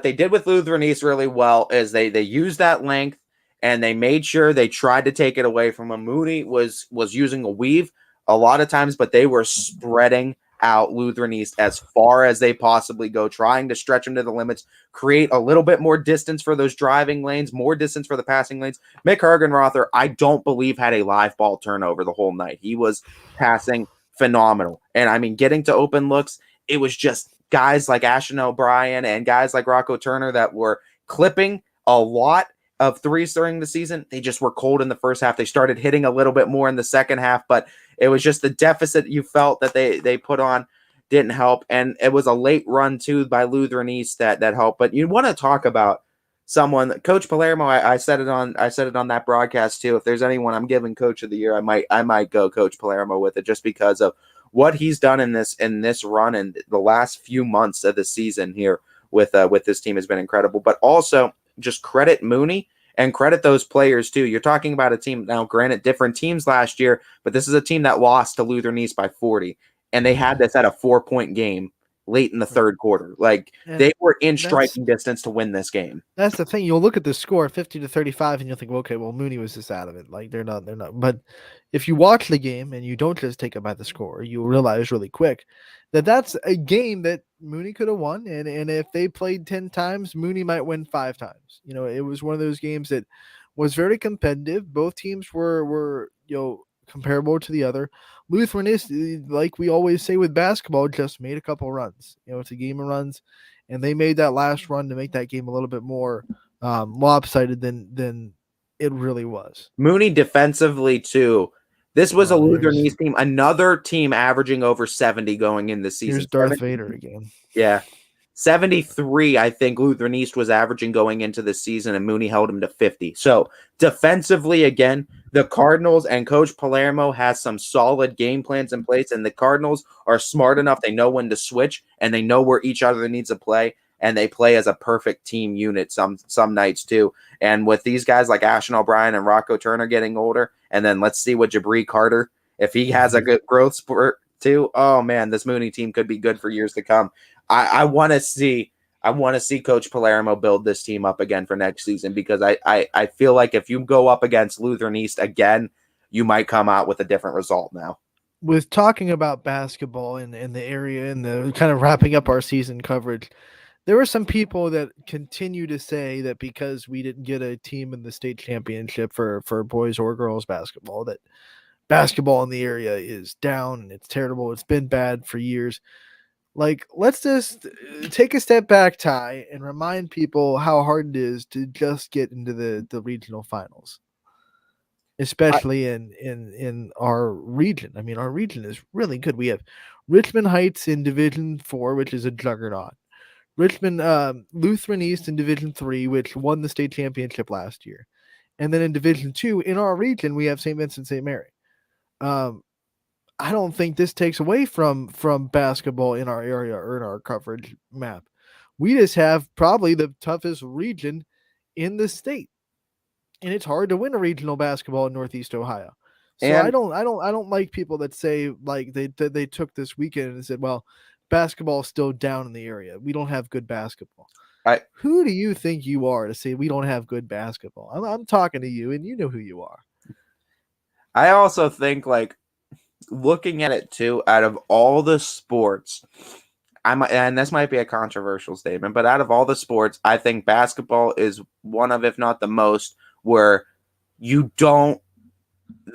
they did with Lutheran East really well is they used that length and they made sure they tried to take it away from him. Mooney was using a weave a lot of times, but they were spreading out Lutheran East as far as they possibly go, trying to stretch them to the limits, create a little bit more distance for those driving lanes, more distance for the passing lanes. Mick Hergenrother, I don't believe, had a live ball turnover the whole night. He was passing phenomenal. And I mean, getting to open looks, it was just guys like Ashton O'Brien and guys like Rocco Turner that were clipping a lot of threes during the season. They just were cold in the first half. They started hitting a little bit more in the second half, but it was just the deficit you felt that they put on didn't help. And it was a late run too by Lutheran East that helped. But you want to talk about someone, Coach Palermo. I said it on that broadcast too. If there's anyone I'm giving Coach of the Year, I might go Coach Palermo with it, just because of what he's done in this run and the last few months of the season here with this team has been incredible. But also just credit Mooney and credit those players too. You're talking about a team now, granted different teams last year, but this is a team that lost to Lutheran East by 40, and they had this at a 4-point game late in the third quarter. Like, they were in striking distance to win this game. That's the thing. You'll look at the score 50-35 and you'll think, well, okay, well, Mooney was just out of it. Like, they're not. But if you watch the game and you don't just take it by the score, you realize really quick that that's a game that Mooney could have won. And if they played 10 times, Mooney might win 5 times. It was one of those games that was very competitive. Both teams were comparable to the other. Lutheran is, like we always say with basketball, just made a couple runs. It's a game of runs, and they made that last run to make that game a little bit more lopsided than it really was. Mooney defensively too. This was a Lutheran East team, another team averaging over 70 going in the season. Here's Darth Vader again. Yeah. 73, I think Lutheran East was averaging going into the season, and Mooney held him to 50. So defensively, again, the Cardinals and Coach Palermo has some solid game plans in place, and the Cardinals are smart enough. They know when to switch, and they know where each other needs to play, and they play as a perfect team unit some nights too. And with these guys like Ashton O'Brien and Rocco Turner getting older, and then let's see what Jabri Carter, if he has a good growth spurt too. Oh man, this Mooney team could be good for years to come. I want to see Coach Palermo build this team up again for next season, because I feel like if you go up against Lutheran East again, you might come out with a different result now. With talking about basketball in the area and the kind of wrapping up our season coverage, there were some people that continue to say that because we didn't get a team in the state championship for boys or girls basketball, that basketball in the area is down and it's terrible. It's been bad for years. Like, let's just take a step back, Ty, and remind people how hard it is to just get into the regional finals, especially in our region. I mean, our region is really good. We have Richmond Heights in Division 4, which is a juggernaut. Lutheran East in Division 3, which won the state championship last year. And then in Division 2, in our region, we have St. Vincent St. Mary. I don't think this takes away from basketball in our area or in our coverage map. We just have probably the toughest region in the state, and it's hard to win a regional basketball in Northeast Ohio. So I don't like people that say like they took this weekend and said, well, basketball's still down in the area. We don't have good basketball. Who do you think you are to say we don't have good basketball? I'm talking to you, and you know who you are. I also think, like, looking at it too, out of all the sports, and this might be a controversial statement, but out of all the sports, I think basketball is one of, if not the most, where the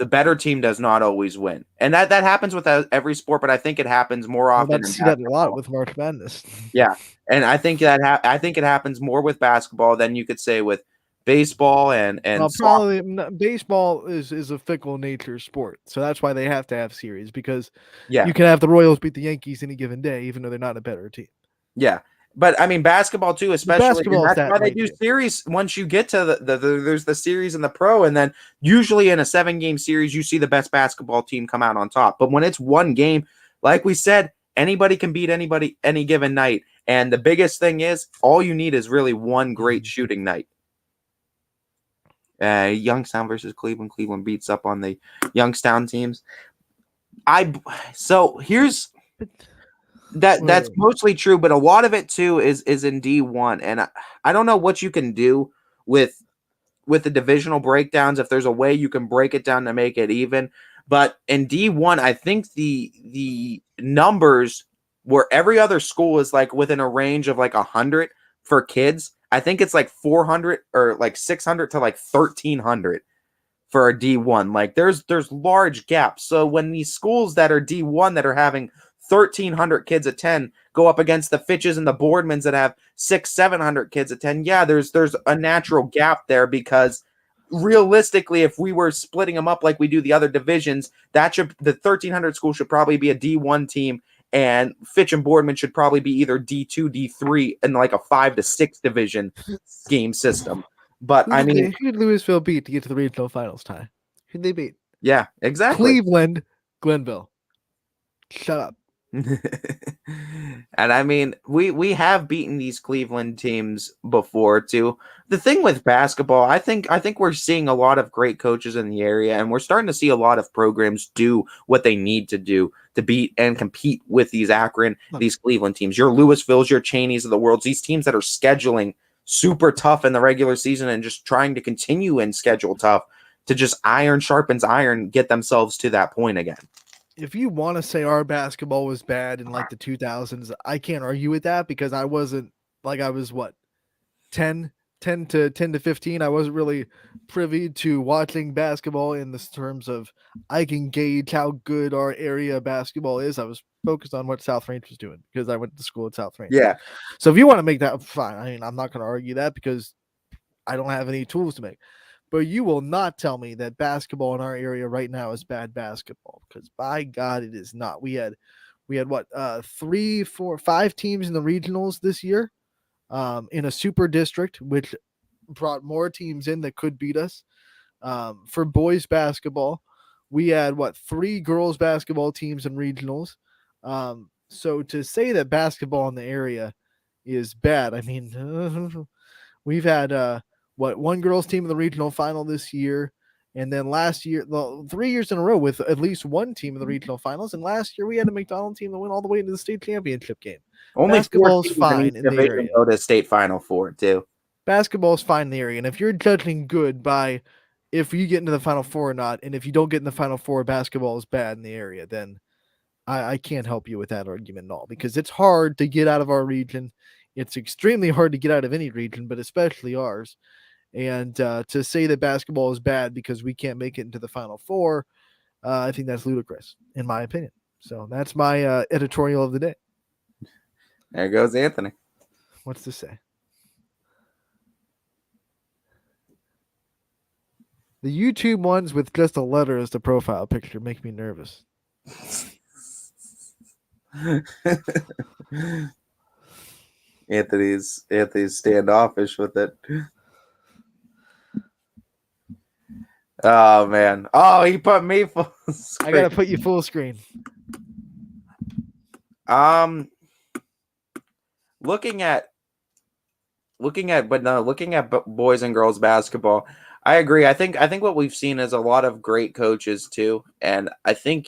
better team does not always win. And that happens with every sport, but I think it happens more often. I see that a lot with March Madness. Yeah. And I think it happens more with basketball than you could say with baseball and probably baseball is a fickle nature sport, so that's why they have to have series, because you can have the Royals beat the Yankees any given day, even though they're not a better team. Yeah, but I mean basketball too, especially that's why they do series. Once you get to there's the series and the pro, and then usually in a 7-game series you see the best basketball team come out on top. But when it's one game, like we said, anybody can beat anybody any given night, and the biggest thing is all you need is really one great shooting night. Youngstown versus Cleveland. Cleveland beats up on the Youngstown teams. So here's that's mostly true, but a lot of it too is in D1, and I don't know what you can do with with the divisional breakdowns, if there's a way you can break it down to make it even. But in D1, I think the numbers where every other school is like within a range of like 100 for kids. I think it's like 400 or like 600 to like 1,300 for a D1. Like there's large gaps. So when these schools that are D1 that are having 1,300 kids attend go up against the Fitches and the Boardmans that have 600-700 kids attend, yeah, there's a natural gap there, because realistically, if we were splitting them up like we do the other divisions, the 1,300 school should probably be a D1 team, and Fitch and Boardman should probably be either D2, D3, in like a 5 to 6 division game system. But I mean, who did Louisville beat to get to the regional finals, Ty? Who'd they beat? Yeah, exactly. Cleveland, Glenville. Shut up. And I mean, we have beaten these Cleveland teams before too. The thing with basketball, I think we're seeing a lot of great coaches in the area, and we're starting to see a lot of programs do what they need to do to beat and compete with these Akron, these Cleveland teams. Your Louisvilles, your Cheneys of the world, these teams that are scheduling super tough in the regular season and just trying to continue in schedule tough to just iron sharpens iron, get themselves to that point again. If you want to say our basketball was bad in like the 2000s, I can't argue with that, because I wasn't like, I was what, 10 to 15. I wasn't really privy to watching basketball in this terms of I can gauge how good our area basketball is. I was focused on what South Range was doing because I went to school at South Range. Yeah. So if you want to make that, fine. I mean, I'm not going to argue that because I don't have any tools to make. But you will not tell me that basketball in our area right now is bad basketball, because by God, it is not. We had what, 3, 4, 5 teams in the regionals this year, in a super district, which brought more teams in that could beat us. For boys basketball, we had what, 3 girls basketball teams in regionals. So to say that basketball in the area is bad, I mean, we've had one girls team in the regional final this year, and then last year, 3 years in a row with at least one team in the regional finals, and last year we had a McDonald team that went all the way into the state championship game. Only basketball's fine in the area. Go to state final 4 too. Basketball's fine in the area, and if you're judging good by if you get into the final 4 or not, and if you don't get in the final 4, basketball is bad in the area, then I can't help you with that argument at all, because it's hard to get out of our region. It's extremely hard to get out of any region, but especially ours. And to say that basketball is bad because we can't make it into the final 4, I think that's ludicrous, in my opinion. So that's my editorial of the day. There goes Anthony. What's to say? The YouTube ones with just a letter as the profile picture make me nervous. Anthony's standoffish with it. Oh man! Oh, he put me full screen. I gotta put you full screen. Looking at boys and girls basketball, I agree. I think what we've seen is a lot of great coaches too, and I think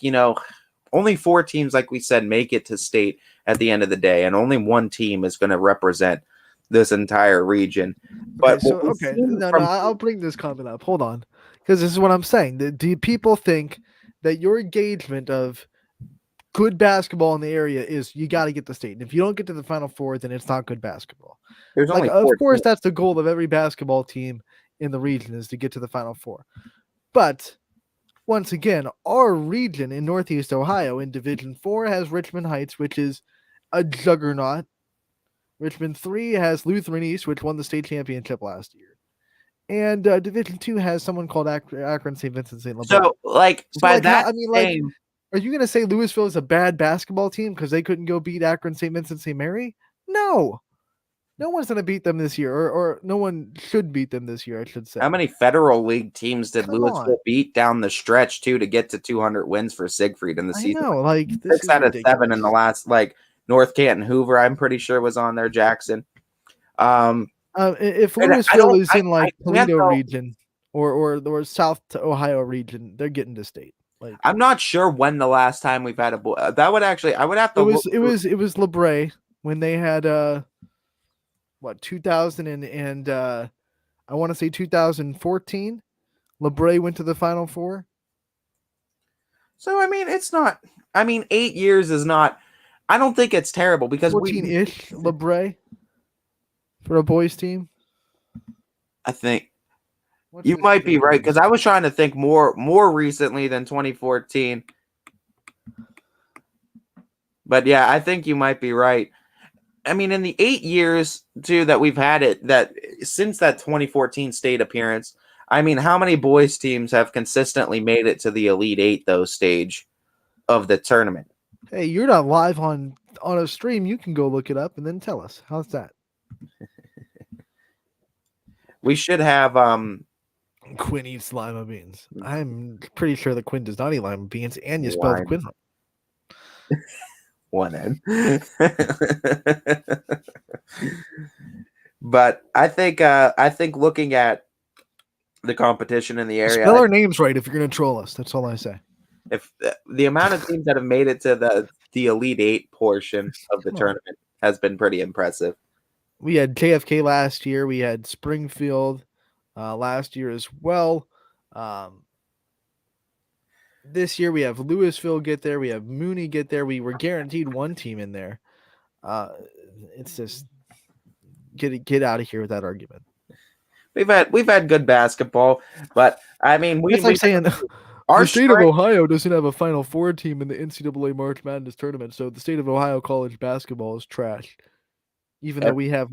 only 4 teams, like we said, make it to state at the end of the day, and only one team is going to represent this entire region. But I'll bring this comment up. Hold on. Because this is what I'm saying. Do people think that your engagement of good basketball in the area is you got to get the state? And if you don't get to the final 4, then it's not good basketball. There's only 4 of course, teams. that's the goal of every basketball team in the region, is to get to the final 4. But once again, our region in Northeast Ohio in Division 4 has Richmond Heights, which is a juggernaut. Richmond 3 has Lutheran East, which won the state championship last year. And Division 2 has someone called Akron St. Vincent St. Louis. So, are you going to say Louisville is a bad basketball team because they couldn't go beat Akron St. Vincent St. Mary? No. No one's going to beat them this year, or no one should beat them this year, I should say. How many Federal League teams did Louisville beat down the stretch too to get to 200 wins for Siegfried in the season? I know, like 6 out of 7 in the last, North Canton Hoover, I'm pretty sure was on there. Jackson. If Louisville is in Toledo region or South Ohio region, they're getting to state. I'm not sure when the last time we've had a boy. I would have to. It was LeBray when they had 2000 and I I want to say 2014. LeBray went to the Final Four. So, I mean, it's not, 8 years is not, I don't think it's terrible because 14-ish LeBray for a boys team. I think you might be right because I was trying to think more recently than 2014. But yeah, I think you might be right. I mean, in the 8 years too that we've had it, that since that 2014 state appearance, I mean, how many boys teams have consistently made it to the Elite Eight, though, stage of the tournament? Hey, you're not live on a stream. You can go look it up and then tell us. How's that? We should have Quinn eats lima beans. I'm pretty sure that Quinn does not eat lima beans, and you spelled Quinn wrong. One end. But I think looking at the competition in the area, spell our names right if you're going to troll us. That's all I say. If the amount of teams that have made it to the Elite Eight portion of the tournament has been pretty impressive. We had JFK last year. We had Springfield last year as well. This year we have Louisville get there. We have Mooney get there. We were guaranteed one team in there. It's just get out of here with that argument. We've had good basketball, but I mean, it's like saying the state of Ohio doesn't have a Final Four team in the NCAA March Madness tournament, so the state of Ohio college basketball is trash. Even though we have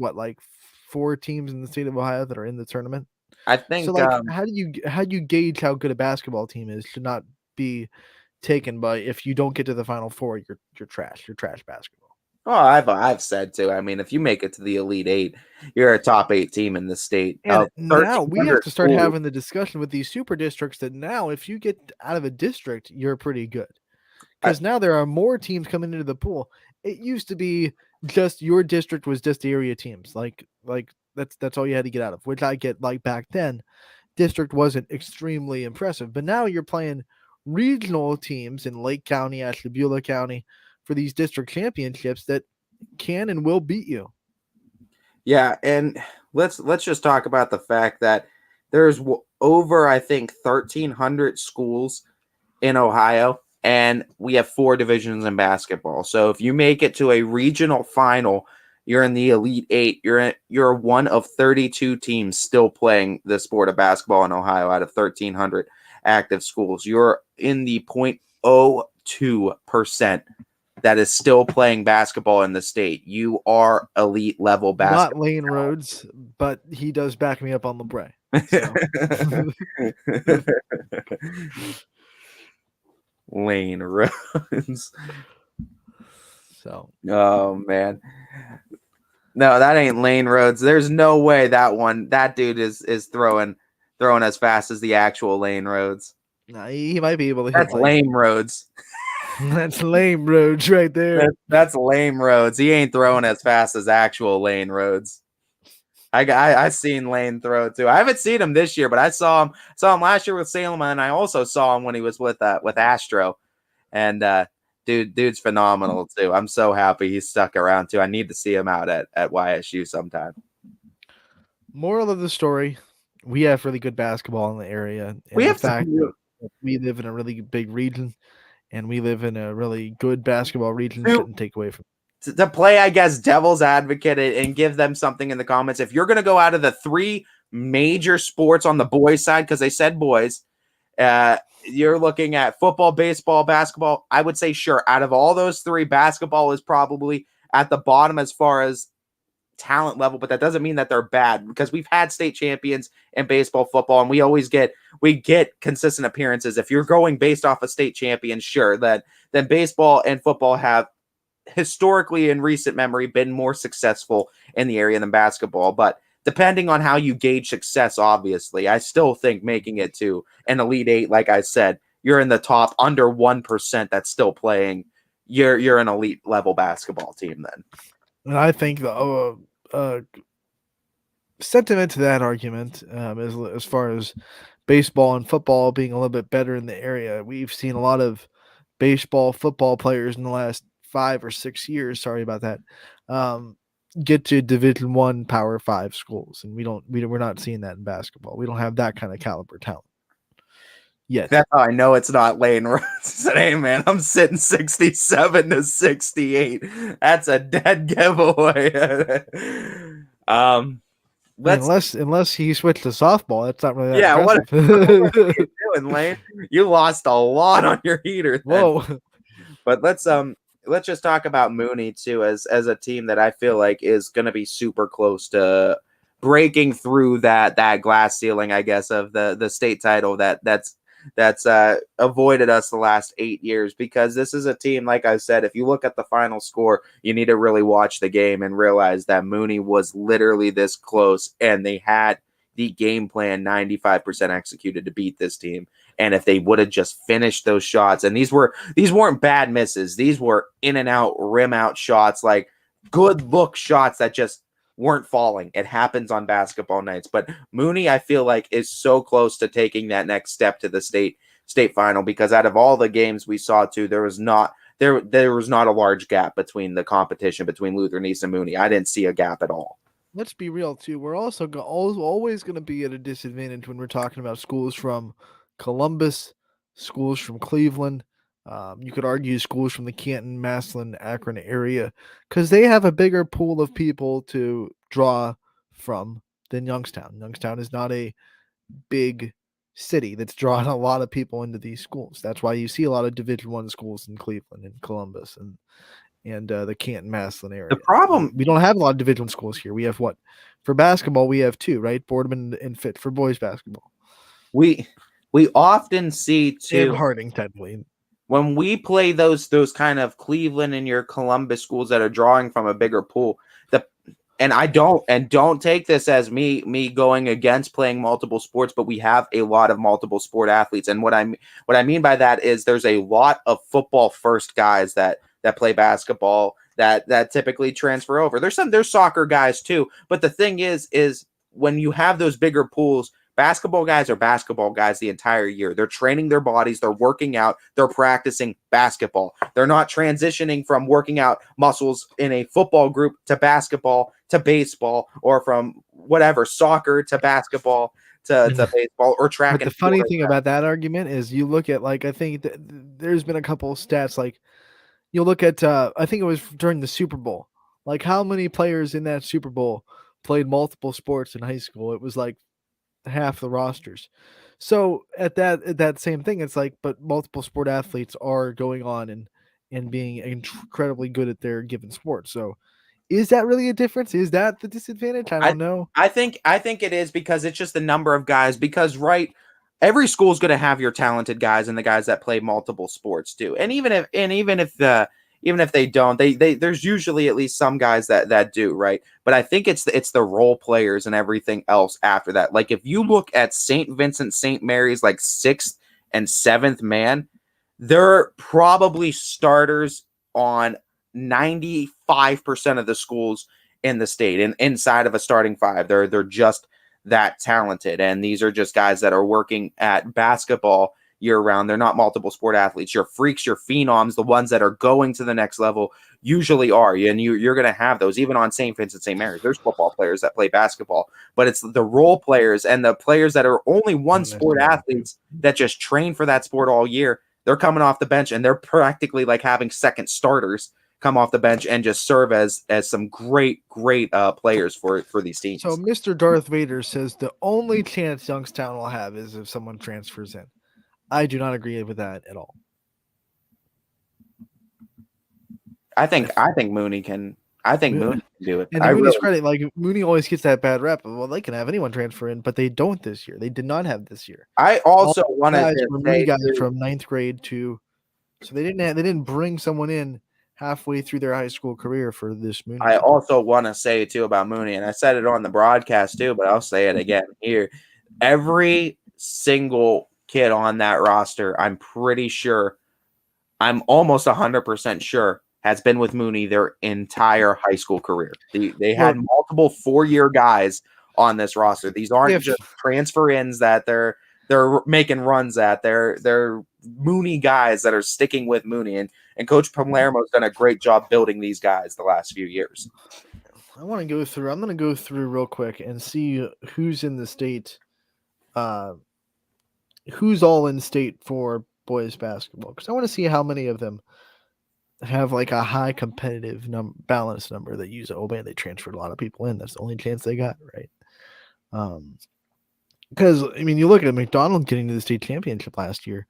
4 teams in the state of Ohio that are in the tournament. I think so. How do you gauge how good a basketball team is? Should not be taken by if you don't get to the Final Four, you're trash. You're trash basketball. Oh, I've said too. I mean, if you make it to the Elite Eight, you're a top 8 team in the state. And now we have to start having the discussion with these super districts that now, if you get out of a district, you're pretty good. Because now there are more teams coming into the pool. It used to be just your district was just area teams. Like that's all you had to get out of, which I get. Like back then, district wasn't extremely impressive. But now you're playing regional teams in Lake County, Ashtabula County for these district championships that can and will beat you. Yeah, and let's just talk about the fact that there's over, I think, 1,300 schools in Ohio, and we have 4 divisions in basketball. So if you make it to a regional final, you're in the Elite Eight. You're one of 32 teams still playing the sport of basketball in Ohio out of 1,300 active schools. You're in the 0.02% that is still playing basketball in the state. You are elite level basketball. Not Lane Rhodes, but he does back me up on LeBray. So. Lane Rhodes. So. Oh man. No, that ain't Lane Rhodes. There's no way that dude is throwing as fast as the actual Lane Rhodes. No, he might be able to hit. That's Lame Rhodes. That's Lame Rhodes right there. That's Lame Rhodes. He ain't throwing as fast as actual Lane Rhodes. I seen Lane throw too. I haven't seen him this year, but I saw him last year with Salem, and I also saw him when he was with Astro. And dude's phenomenal too. I'm so happy he's stuck around too. I need to see him out at YSU sometime. Moral of the story: we have really good basketball in the area. And we have we live in a really big region. And we live in a really good basketball region. Shouldn't take away from to play, I guess, devil's advocate and give them something in the comments. If you're going to go out of the 3 major sports on the boys' side, because they said boys, you're looking at football, baseball, basketball. I would say, sure, out of all those 3, basketball is probably at the bottom as far as talent level, but that doesn't mean that they're bad because we've had state champions in baseball, football, and we get consistent appearances. If you're going based off of state champions, sure, then baseball and football have historically in recent memory been more successful in the area than basketball. But depending on how you gauge success, obviously, I still think making it to an Elite Eight, like I said, you're in the top under 1% that's still playing. You're an elite level basketball team then. And I think the sentiment to that argument as far as baseball and football being a little bit better in the area, we've seen a lot of baseball, football players in the last 5 or 6 years. Sorry about that. get to Division I Power 5 schools, and we're not seeing that in basketball. We don't have that kind of caliber talent yet. That's how I know it's not Lane Rhodes. Said, hey man, I'm sitting 67 to 68. That's a dead giveaway. Unless he switched to softball, that's not really that what impressive. are you doing, Lane? You lost a lot on your heater. Then. Whoa. But let's just talk about Mooney too, as a team that I feel like is going to be super close to breaking through that glass ceiling, I guess, of the state title that's avoided us the last 8 years, because this is a team, like I said, if you look at the final score, you need to really watch the game and realize that Mooney was literally this close, and they had the game plan 95% executed to beat this team. And if they would have just finished those shots, and these weren't bad misses, these were in and out, rim out shots, like good look shots that just weren't falling. It happens on basketball nights. But Mooney, I feel like, is so close to taking that next step to the state final, because out of all the games we saw too, there was not a large gap between the competition between Lutheran East and Mooney. I didn't see a gap at all. Let's be real too. We're also always going to be at a disadvantage when we're talking about schools from Columbus, schools from Cleveland. You could argue schools from the Canton, Massillon, Akron area, because they have a bigger pool of people to draw from than Youngstown. Youngstown is not a big city that's drawing a lot of people into these schools. That's why you see a lot of Division I schools in Cleveland and Columbus and the Canton, Massillon area. The problem, we don't have a lot of Division I schools here. We have for basketball, we have 2, right? Boardman and Fit for boys basketball. We often see too, and Harding technically. When we play those kind of Cleveland and your Columbus schools that are drawing from a bigger pool, don't take this as me going against playing multiple sports, but we have a lot of multiple sport athletes. And what I mean by that is there's a lot of football first guys that play basketball that typically transfer over. There's soccer guys too, but the thing is when you have those bigger pools, basketball guys are basketball guys the entire year. They're training their bodies. They're working out. They're practicing basketball. They're not transitioning from working out muscles in a football group to basketball to baseball, or from whatever, soccer to basketball to baseball or track. But the funny thing about that argument is you look at, like, I think there's been a couple of stats, like you'll look at, I think it was during the Super Bowl, like how many players in that Super Bowl played multiple sports in high school. It was like half the rosters. So at that same thing, it's like, but multiple sport athletes are going on and being incredibly good at their given sport. So is that really a difference? Is that the disadvantage? I don't know. I think it is, because it's just the number of guys, because every school is going to have your talented guys and the guys that play multiple sports too. And even if they don't, there's usually at least some guys that do, right? But I think it's the role players and everything else after that. Like if you look at St. Vincent, St. Mary's, like 6th and 7th man, they're probably starters on 95% of the schools in the state, and inside of a starting 5. They're just that talented, and these are just guys that are working at basketball year round. They're not multiple sport athletes. Your freaks, your phenoms, the ones that are going to the next level usually are. And you're going to have those even on St. Vincent, St. Mary's. There's football players that play basketball, but it's the role players and the players that are only one sport athletes that just train for that sport all year. They're coming off the bench, and they're practically like having second starters come off the bench and just serve as some great players for these teams. So Mr. Darth Vader says the only chance Youngstown will have is if someone transfers in. I do not agree with that at all. I think Mooney can. Mooney can do it. And to Mooney's credit, like Mooney always gets that bad rep. Well, they can have anyone transfer in, but they don't this year. They did not have this year. I also wanted to say guys from 9th grade so they didn't bring someone in halfway through their high school career for this Mooney. I also want to say too about Mooney, and I said it on the broadcast too, but I'll say it again here. Every single kid on that roster, I'm almost 100% sure, has been with Mooney their entire high school career. They had multiple 4-year guys on this roster. These aren't just transfer ins that they're making runs at. They're Mooney guys that are sticking with Mooney, and Coach Palermo's done a great job building these guys the last few years. I'm going to go through real quick and see who's in the state, who's all in state for boys basketball, because I want to see how many of them have like a high competitive balance number that use it. Oh man, they transferred a lot of people in. That's the only chance they got, right? Because I mean, you look at McDonald getting to the state championship last year.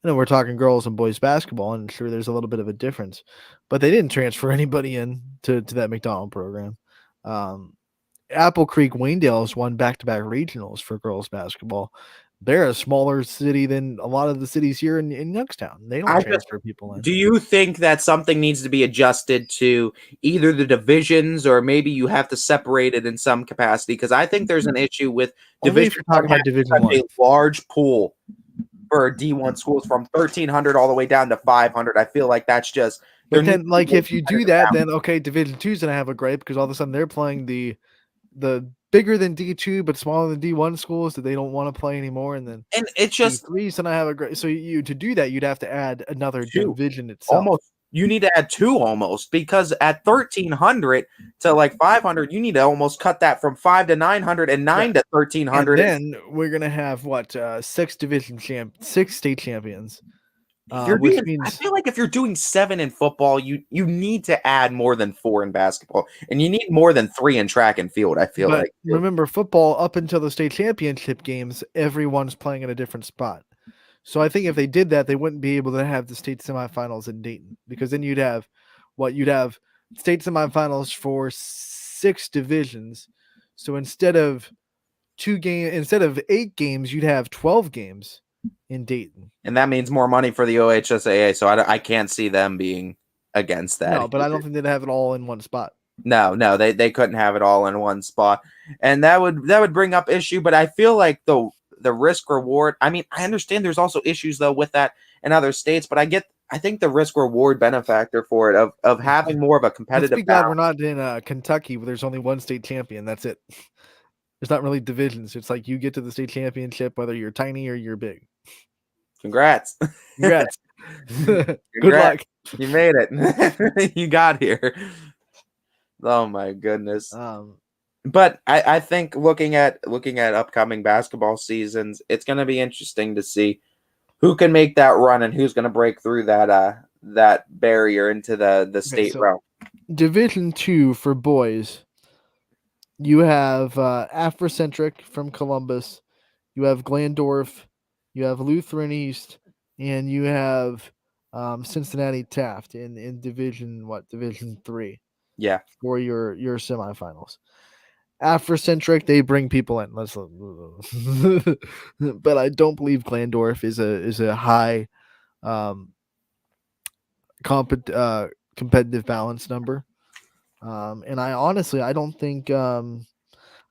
I know we're talking girls and boys basketball, and sure, there's a little bit of a difference, but they didn't transfer anybody in to that McDonald program. Apple Creek Waynedale has won back-to-back regionals for girls basketball. They're a smaller city than a lot of the cities here in Youngstown. They don't transfer people in. Do you think that something needs to be adjusted to either the divisions, or maybe you have to separate it in some capacity? Because I think there's an issue with Division 1. A large pool for D1 schools from 1,300 all the way down to 500. I feel like that's just. But then, like, if you do that, then okay, Division 2 is gonna have a gripe because all of a sudden they're playing the bigger than D2 but smaller than D1 schools that they don't want to play anymore, and it's just D3's gonna have a great. So to do that, you'd have to add another division itself. Almost, you need to add 2 almost, because at 1,300 to like 500, you need to almost cut that from 5 to 900 and 9 to 1,300. And then we're gonna have 6 state champions. Which means, I feel like if you're doing 7 in football, you need to add more than 4 in basketball, and you need more than 3 in track and field. I feel like. Remember, football up until the state championship games, everyone's playing in a different spot. So I think if they did that, they wouldn't be able to have the state semifinals in Dayton, because then you'd have state semifinals for 6 divisions. So instead of 8 games, you'd have 12 games in Dayton, and that means more money for the OHSAA. So I can't see them being against that. No, but I don't think they'd have it all in one spot. No, they couldn't have it all in one spot, and that would bring up issue. But I feel like the risk reward. I mean, I understand there's also issues though with that in other states, but I think the risk reward benefactor for it of having more of a competitive. Let's be glad we're not in Kentucky where there's only one state champion. That's it. There's not really divisions. It's like you get to the state championship whether you're tiny or you're big. Congrats. Good luck. You made it. You got here. Oh my goodness. But I think looking at upcoming basketball seasons, it's going to be interesting to see who can make that run and who's going to break through that barrier into the state realm. Division 2 for boys. You have Afrocentric from Columbus. You have Glandorf. You have Lutheran East, and you have Cincinnati Taft in Division 3. Yeah, for your semifinals. Afrocentric, they bring people in. But I don't believe Glandorf is a high competitive balance number. And I don't think I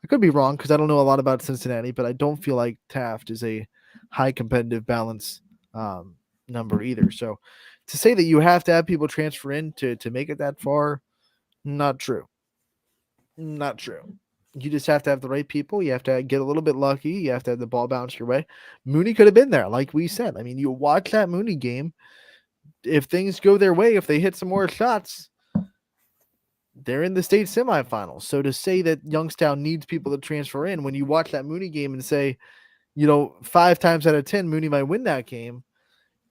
could be wrong because I don't know a lot about Cincinnati, but I don't feel like Taft is a high competitive balance number either. So to say that you have to have people transfer in to make it that far, not true. Not true. You just have to have the right people. You have to get a little bit lucky. You have to have the ball bounce your way. Mooney could have been there, like we said. I mean, you watch that Mooney game. If things go their way, if they hit some more shots, they're in the state semifinals. So to say that Youngstown needs people to transfer in, when you watch that Mooney game and say, 5 times out of 10, Mooney might win that game,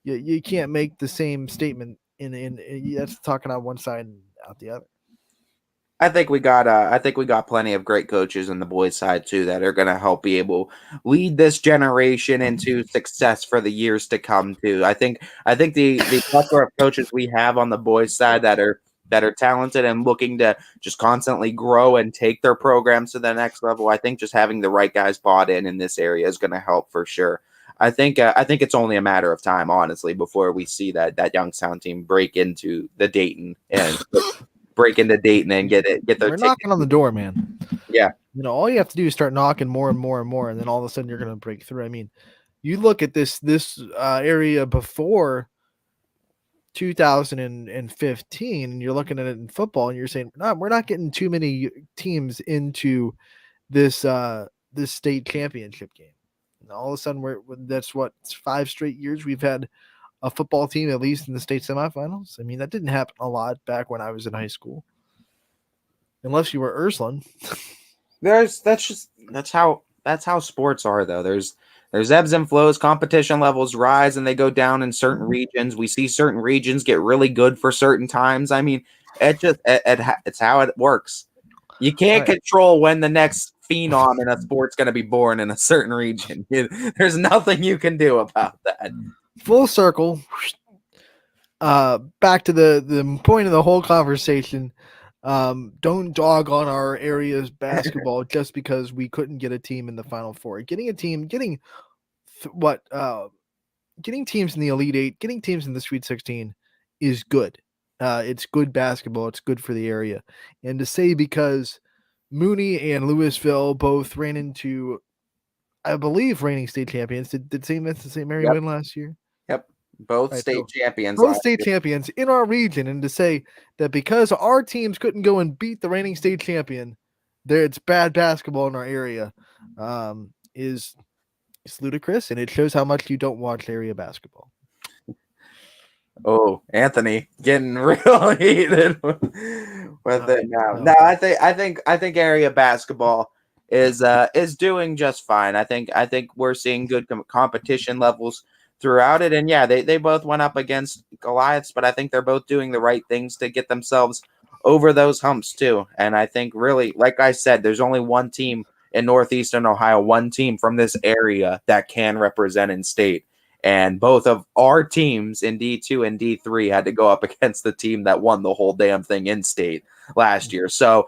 you can't make the same statement. In that's talking on one side and out the other. I think we got plenty of great coaches on the boys' side too that are going to help be able lead this generation into success for the years to come too. I think the plethora of coaches we have on the boys' side that are talented and looking to just constantly grow and take their programs to the next level. I think just having the right guys bought in this area is going to help for sure. I think it's only a matter of time, honestly, before we see that Youngstown team break into Dayton and get their. We're knocking on the door, man. Yeah, all you have to do is start knocking more and more and more, and then all of a sudden you're going to break through. I mean, you look at this area before 2015, and you're looking at it in football, and you're saying, no, we're not getting too many teams into this state championship game. And all of a sudden, that's 5 straight years we've had a football team at least in the state semifinals. I mean, that didn't happen a lot back when I was in high school. unless you were Urslan. That's how sports are, though. There's ebbs and flows. Competition levels rise and they go down in certain regions. We see certain regions get really good for certain times. I mean, it's how it works. You can't control when the next phenom in a sport's going to be born in a certain region. There's nothing you can do about that. Full circle. Back to the point of the whole conversation. Don't dog on our area's basketball just because we couldn't get a team in the Final Four. Getting teams in the Elite Eight, getting teams in the Sweet 16 is good. It's good basketball. It's good for the area. And to say because Mooney and Louisville both ran into, I believe, reigning state champions. Did St. Mary win last year? Yep. Both state champions. Both state champions in our region. And to say that because our teams couldn't go and beat the reigning state champion, it's bad basketball in our area, is ludicrous. And it shows how much you don't watch area basketball. Oh, Anthony getting real heated with it now. No, I think area basketball is doing just fine. I think we're seeing good competition levels throughout it, and yeah, they both went up against Goliaths, but I think they're both doing the right things to get themselves over those humps too. And I think really, like I said, there's only one team in Northeastern Ohio, one team from this area that can represent in state. And both of our teams in D2 and D3 had to go up against the team that won the whole damn thing in state last year. So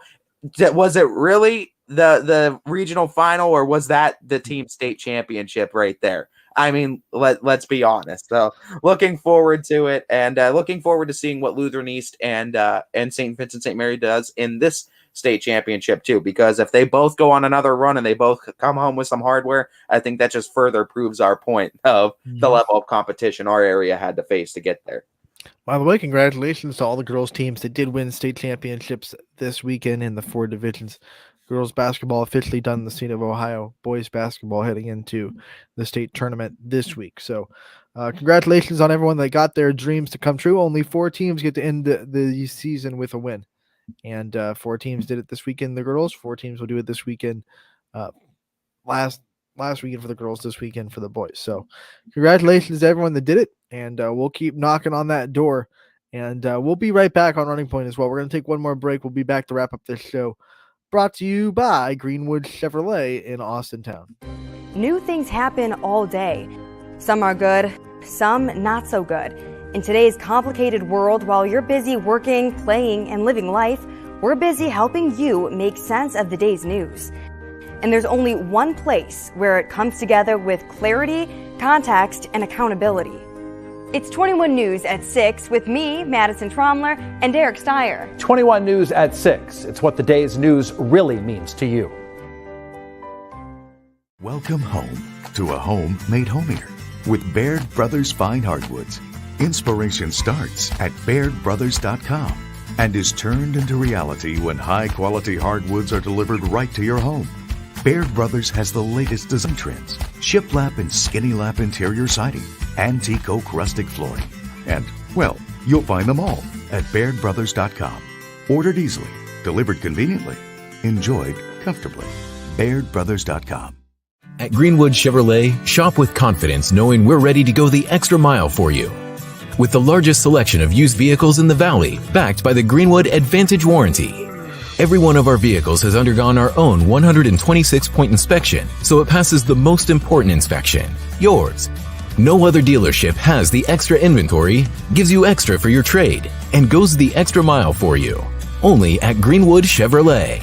was it really the regional final, or was that the team state championship right there? I mean, let's be honest. So looking forward to it, and looking forward to seeing what Lutheran East and St. Vincent St. Mary does in this state championship too, because if they both go on another run and they both come home with some hardware, I think that just further proves our point of the level of competition our area had to face to get there. By the way, congratulations to all the girls teams that did win state championships this weekend in the 4 divisions. Girls basketball officially done in the state of Ohio. Boys basketball heading into the state tournament this week. So congratulations on everyone that got their dreams to come true. Only 4 teams get to end the season with a win. And 4 teams did it this weekend, the girls. 4 teams will do it this weekend. Last weekend for the girls, this weekend for the boys. So congratulations to everyone that did it. And we'll keep knocking on that door. And we'll be right back on Running Point as well. We're going to take one more break. We'll be back to wrap up this show. Brought to you by Greenwood Chevrolet in Austintown. New things happen all day. Some are good, some not so good. In today's complicated world, while you're busy working, playing, and living life, we're busy helping you make sense of the day's news. And there's only one place where it comes together with clarity, context, and accountability. It's 21 News at 6 with me, Madison Tromler, and Derek Steyer. 21 News at 6. It's what the day's news really means to you. Welcome home to a home made homier with Baird Brothers Fine Hardwoods. Inspiration starts at BairdBrothers.com and is turned into reality when high-quality hardwoods are delivered right to your home. Baird Brothers has the latest design trends, shiplap and skinny lap interior siding, antique oak rustic flooring, and, well, you'll find them all at BairdBrothers.com. Ordered easily, delivered conveniently, enjoyed comfortably. BairdBrothers.com. At Greenwood Chevrolet, shop with confidence knowing we're ready to go the extra mile for you. With the largest selection of used vehicles in the Valley, backed by the Greenwood Advantage Warranty. Every one of our vehicles has undergone our own 126-point inspection, so it passes the most important inspection, yours. No other dealership has the extra inventory, gives you extra for your trade, and goes the extra mile for you. Only at Greenwood Chevrolet.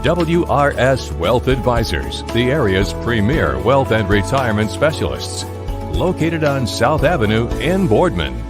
WRS Wealth Advisors, the area's premier wealth and retirement specialists. Located on South Avenue in Boardman.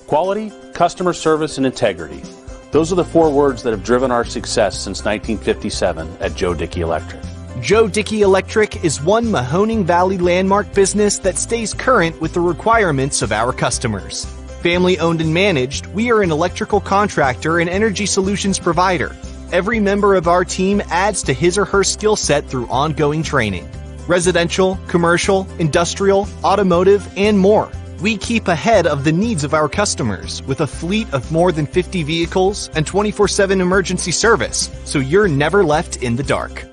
Quality, customer service, and integrity. Those are the 4 words that have driven our success since 1957 at Joe Dickey Electric. Joe Dickey Electric is one Mahoning Valley landmark business that stays current with the requirements of our customers. Family owned and managed, we are an electrical contractor and energy solutions provider. Every member of our team adds to his or her skill set through ongoing training. Residential, commercial, industrial, automotive, and more. We keep ahead of the needs of our customers with a fleet of more than 50 vehicles and 24/7 emergency service, so you're never left in the dark.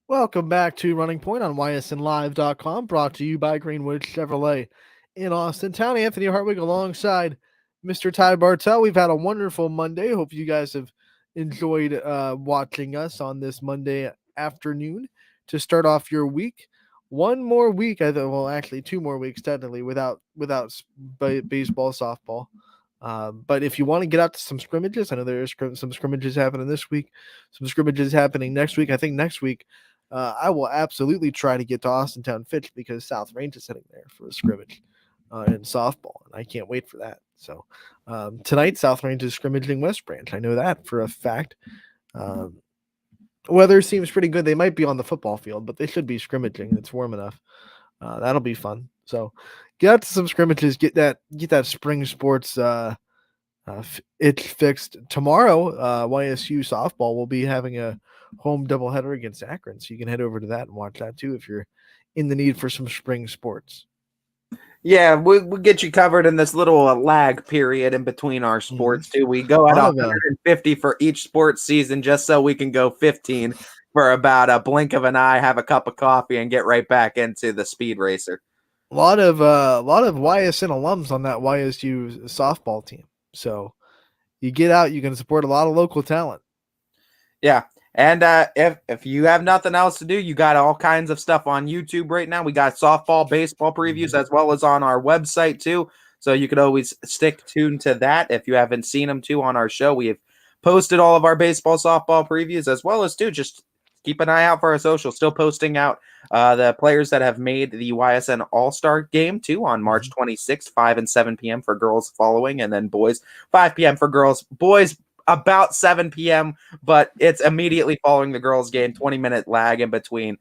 Welcome back to Running Point on ysnlive.com, brought to you by Greenwood Chevrolet in Austin Town. Anthony Hartwig alongside Mr. Ty Bartell. We've had a wonderful Monday. Hope you guys have enjoyed watching us on this Monday afternoon to start off your week. One more week, well, actually 2 more weeks technically without baseball, softball. But if you want to get out to some scrimmages, I know there's some scrimmages happening this week, some scrimmages happening next week. I think next week I will absolutely try to get to Austintown Fitch because South Range is heading there for a scrimmage in softball, and I can't wait for that. So tonight, South Range is scrimmaging West Branch. I know that for a fact. Weather seems pretty good. They might be on the football field, but they should be scrimmaging. It's warm enough. That'll be fun. So get out to some scrimmages. Get that spring sports itch fixed. Tomorrow, YSU softball will be having a home doubleheader against Akron, so you can head over to that and watch that too if you're in the need for some spring sports. Yeah, we'll get you covered in this little lag period in between our sports too. We go at 150 for each sports season just so we can go 15 for about a blink of an eye, have a cup of coffee, and get right back into the speed racer. A lot of YSN alums on that YSU softball team. So you get out, you can support a lot of local talent. Yeah. And if you have nothing else to do, you got all kinds of stuff on YouTube right now. We got softball, baseball previews, as well as on our website too. So you could always stick tuned to that. If you haven't seen them too on our show, we have posted all of our baseball, softball previews, as well as too, just keep an eye out for our social. Still posting out the players that have made the YSN All-Star game too on March 26th, 5 and 7 p.m. for girls following, and then boys, 5 p.m. for girls. Boys, about 7 p.m., but it's immediately following the girls' game, 20-minute lag in between.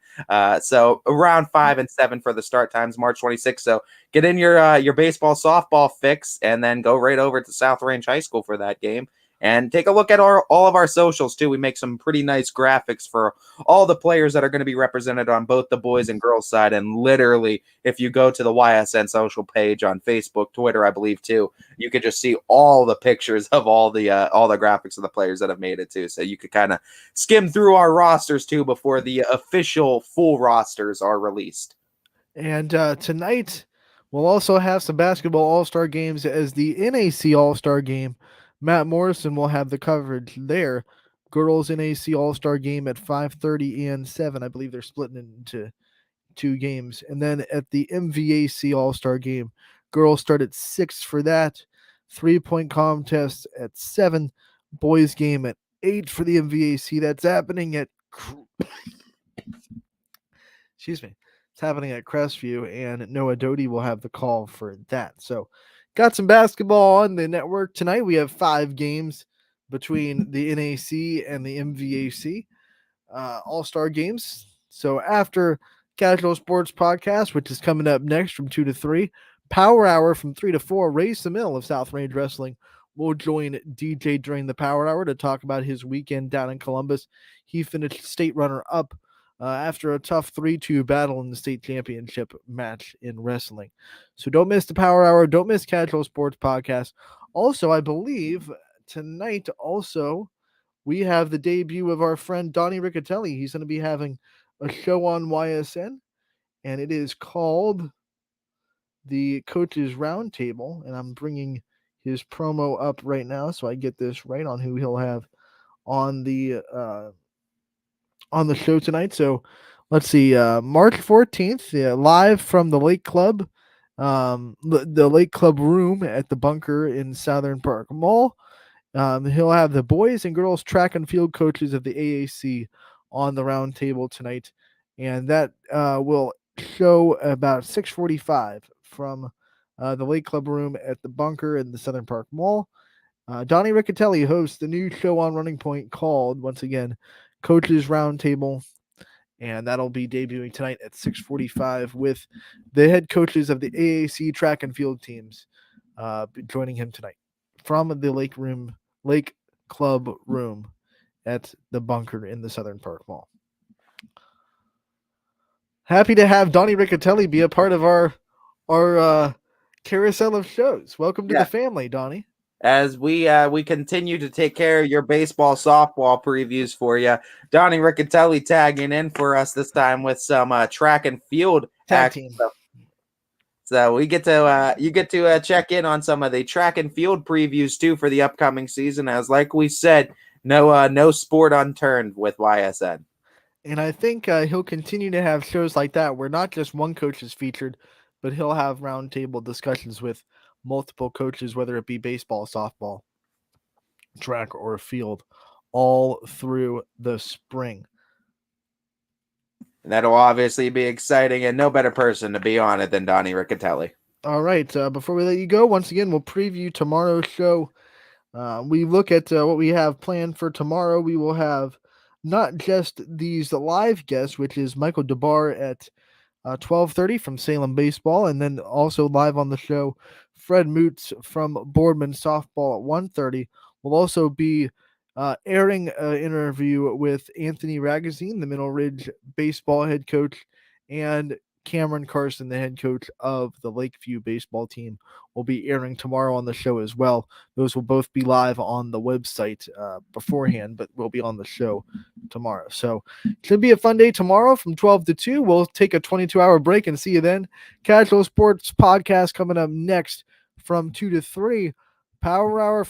So around 5 and 7 for the start times, March 26th. So get in your baseball, softball fix, and then go right over to South Range High School for that game. And take a look at all of our socials, too. We make some pretty nice graphics for all the players that are going to be represented on both the boys and girls side. And literally, if you go to the YSN social page on Facebook, Twitter, I believe, too, you could just see all the pictures of all the graphics of the players that have made it, too. So you could kind of skim through our rosters, too, before the official full rosters are released. And tonight, we'll also have some basketball all-star games as the NAC all-star game. Matt Morrison will have the coverage there. Girls NAC All-Star game at 5:30 and 7. I believe they're splitting it into 2 games. And then at the MVAC All-Star game, girls start at 6 for that. 3-point contest at 7. Boys game at 8 for the MVAC. That's happening at excuse me. It's happening at Crestview, and Noah Doty will have the call for that. So got some basketball on the network tonight. We have 5 games between the NAC and the MVAC All-Star games. So after Casual Sports Podcast, which is coming up next from 2 to 3, Power Hour from 3 to 4, Ray Samil of South Range Wrestling will join DJ during the Power Hour to talk about his weekend down in Columbus. He finished state runner-up after a tough 3-2 battle in the state championship match in wrestling. So don't miss the Power Hour. Don't miss Casual Sports Podcast. Also, I believe tonight also we have the debut of our friend Donnie Riccatelli. He's going to be having a show on YSN, and it is called the Coaches Roundtable, and I'm bringing his promo up right now so I get this right on who he'll have on the show tonight. So let's see, March 14th, live from the Lake Club, the Lake Club room at the Bunker in Southern Park Mall. He'll have the boys and girls track and field coaches of the AAC on the round table tonight, and that will show about 6:45 from the Lake Club room at the Bunker in the Southern Park Mall. Donnie Riccatelli hosts the new show on Running Point called, once again, Coaches Roundtable, and that'll be debuting tonight at 6:45 with the head coaches of the AAC track and field teams joining him tonight from the Lake Club room at the Bunker in the Southern Park Mall. Happy to have Donnie Riccatelli be a part of our carousel of shows. Welcome to Yeah. the family, Donnie. As we continue to take care of your baseball, softball previews for you, Donnie Riccatelli tagging in for us this time with some track and field Tag action. team. So we get to you get to check in on some of the track and field previews too for the upcoming season. As like we said, no sport unturned with YSN. And I think he'll continue to have shows like that where not just one coach is featured, but he'll have roundtable discussions with multiple coaches, whether it be baseball, softball, track, or field, all through the spring. And that'll obviously be exciting, and no better person to be on it than Donnie Riccatelli. All right. Before we let you go, once again, we'll preview tomorrow's show. We look at what we have planned for tomorrow. We will have not just these live guests, which is Michael DeBar at 12:30 from Salem Baseball, and then also live on the show, Fred Moots from Boardman Softball at 1:30. We'll also be airing an interview with Anthony Ragazine, the Middle Ridge baseball head coach, and Cameron Carson, the head coach of the Lakeview baseball team, will be airing tomorrow on the show as well. Those will both be live on the website beforehand, but will be on the show tomorrow. So it should be a fun day tomorrow from 12 to 2. We'll take a 22-hour break and see you then. Casual Sports Podcast coming up next from 2 to 3. Power Hour from